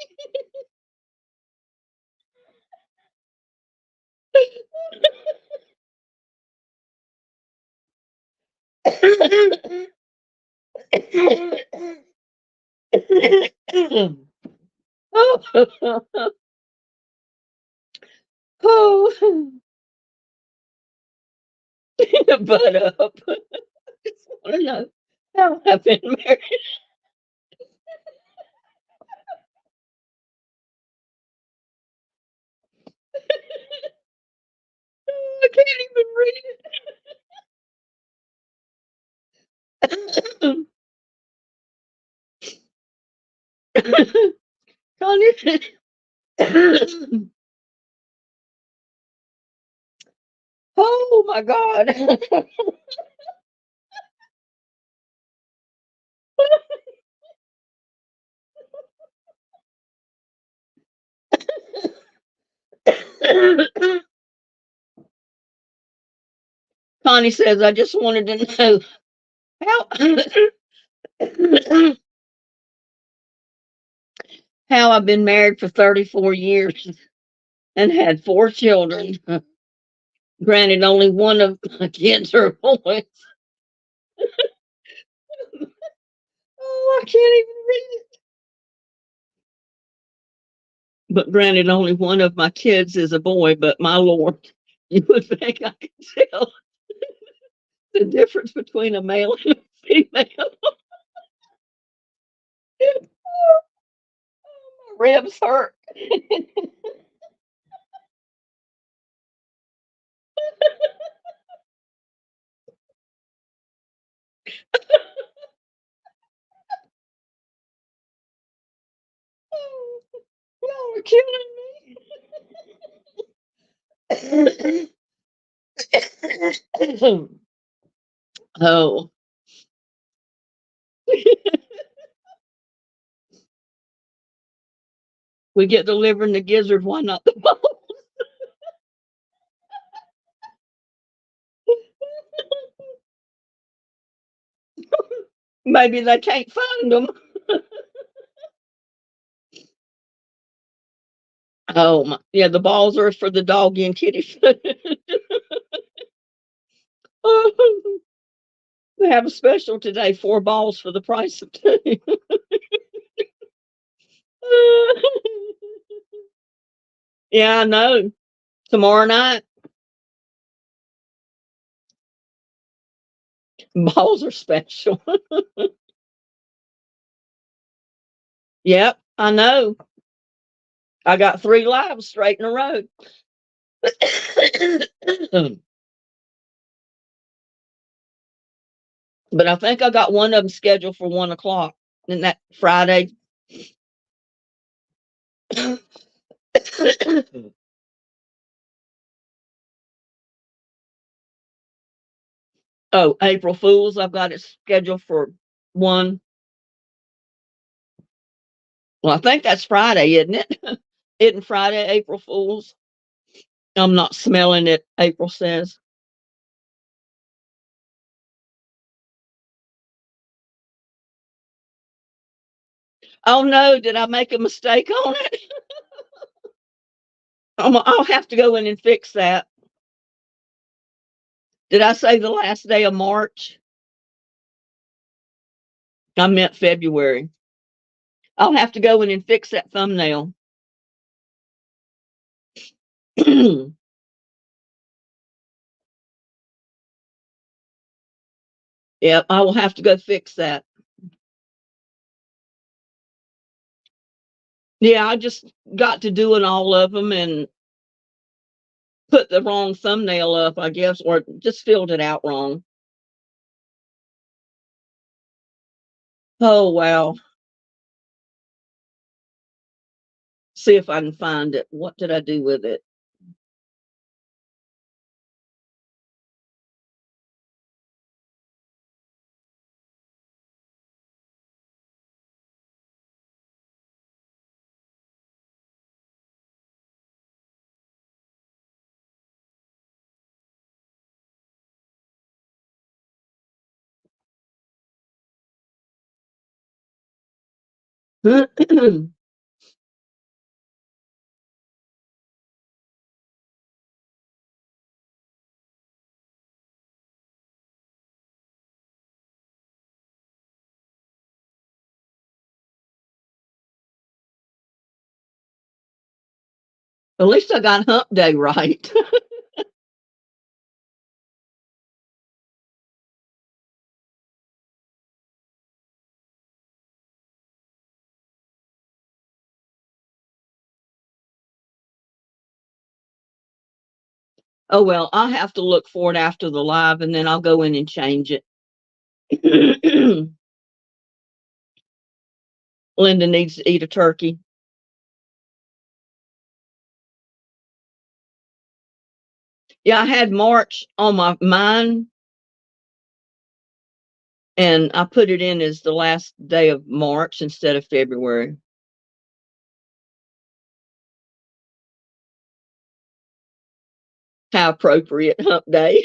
Oh, oh, butt up. I just want to know how I've been married. I can't even read it. Connie. Oh my God. Connie says, I just wanted to know how how I've been married for 34 years and had 4 children. Granted, only one of my kids are boys. Oh, I can't even read it. But granted, only one of my kids is a boy, but my Lord, you would think I could tell the difference between a male and a female. My ribs hurt. Y'all are killing me. Oh, we get the liver and the gizzard. Why not the bone? Maybe they can't find them. Oh, my. Yeah, the balls are for the doggy and kitty food. They have a special today, 4 balls for the price of 2. Yeah, I know. Tomorrow night, balls are special. Yep, I know. I got 3 lives straight in a row. But I think I got one of them scheduled for 1 o'clock. Isn't that Friday? Oh, April Fools. I've got it scheduled for 1. Well, I think that's Friday, isn't it? Isn't Friday April Fools? I'm not smelling it, April says. Oh no, did I make a mistake on it? I'll have to go in and fix that. Did I say the last day of March? I meant February. I'll have to go in and fix that thumbnail. Yep, I will have to go fix that. Yeah, I just got to doing all of them and put the wrong thumbnail up, I guess, or just filled it out wrong. Oh, wow. See if I can find it. What did I do with it? At least I got hump day right. Oh, well, I'll have to look for it after the live and then I'll go in and change it. Linda needs to eat a turkey. Yeah, I had March on my mind and I put it in as the last day of March instead of February. How appropriate, hump day.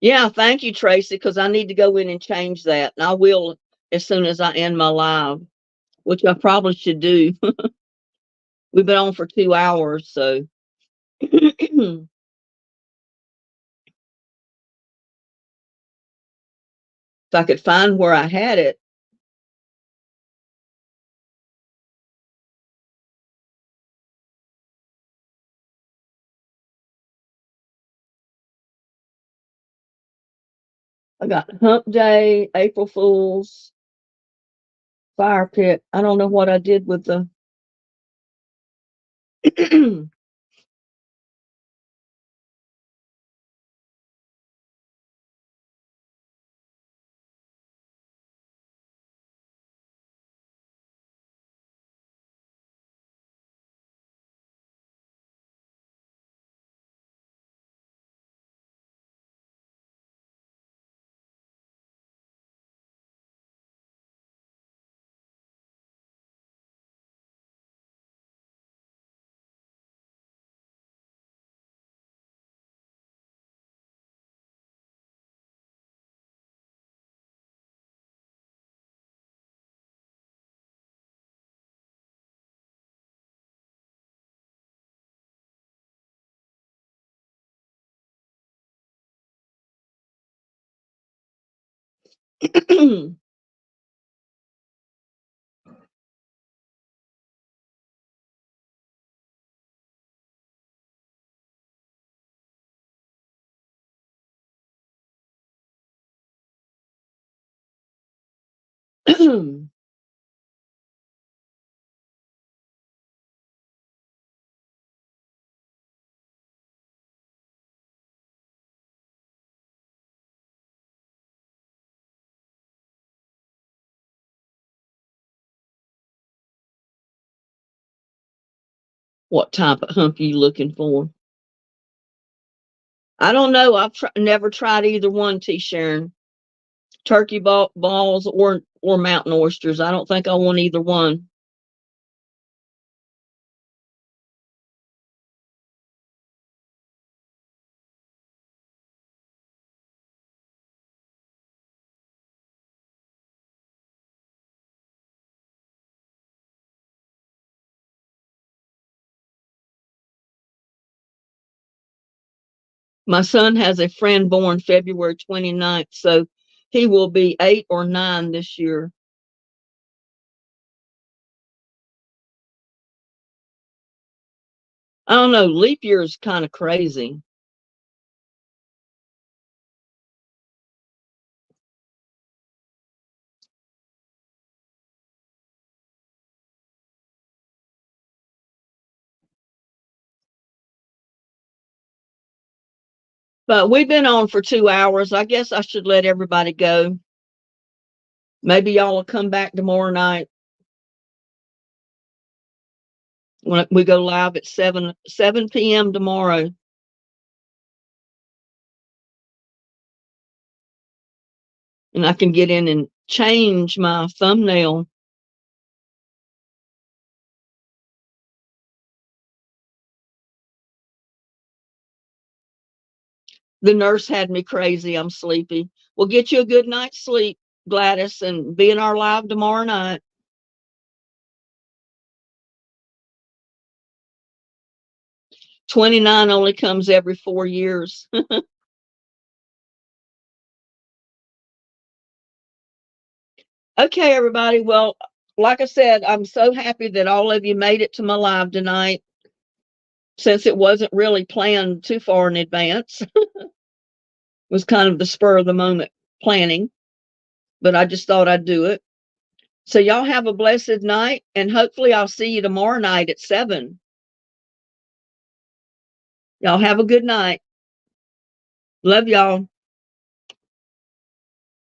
Yeah, thank you, Tracy, because I need to go in and change that. And I will as soon as I end my live, which I probably should do. We've been on for 2 hours, so if I could find where I had it. I got hump day, April Fools, fire pit. I don't know what I did with the what type of hump you looking for? I don't know. I've never tried either one, T. Sharon. Turkey balls or mountain oysters. I don't think I want either one. My son has a friend born February 29th, so he will be 8 or 9 this year. I don't know. Leap year is kind of crazy. But we've been on for 2 hours. I guess I should let everybody go. Maybe y'all will come back tomorrow night when we go live at 7 p.m. tomorrow. And I can get in and change my thumbnail. The nurse had me crazy. I'm sleepy. We'll get you a good night's sleep, Gladys, and be in our live tomorrow night. 29 only comes every 4 years. Okay, everybody. Well, like I said, I'm so happy that all of you made it to my live tonight, since it wasn't really planned too far in advance. It was kind of the spur of the moment planning, but I just thought I'd do it. So y'all have a blessed night, and hopefully I'll see you tomorrow night at 7. Y'all have a good night. Love y'all.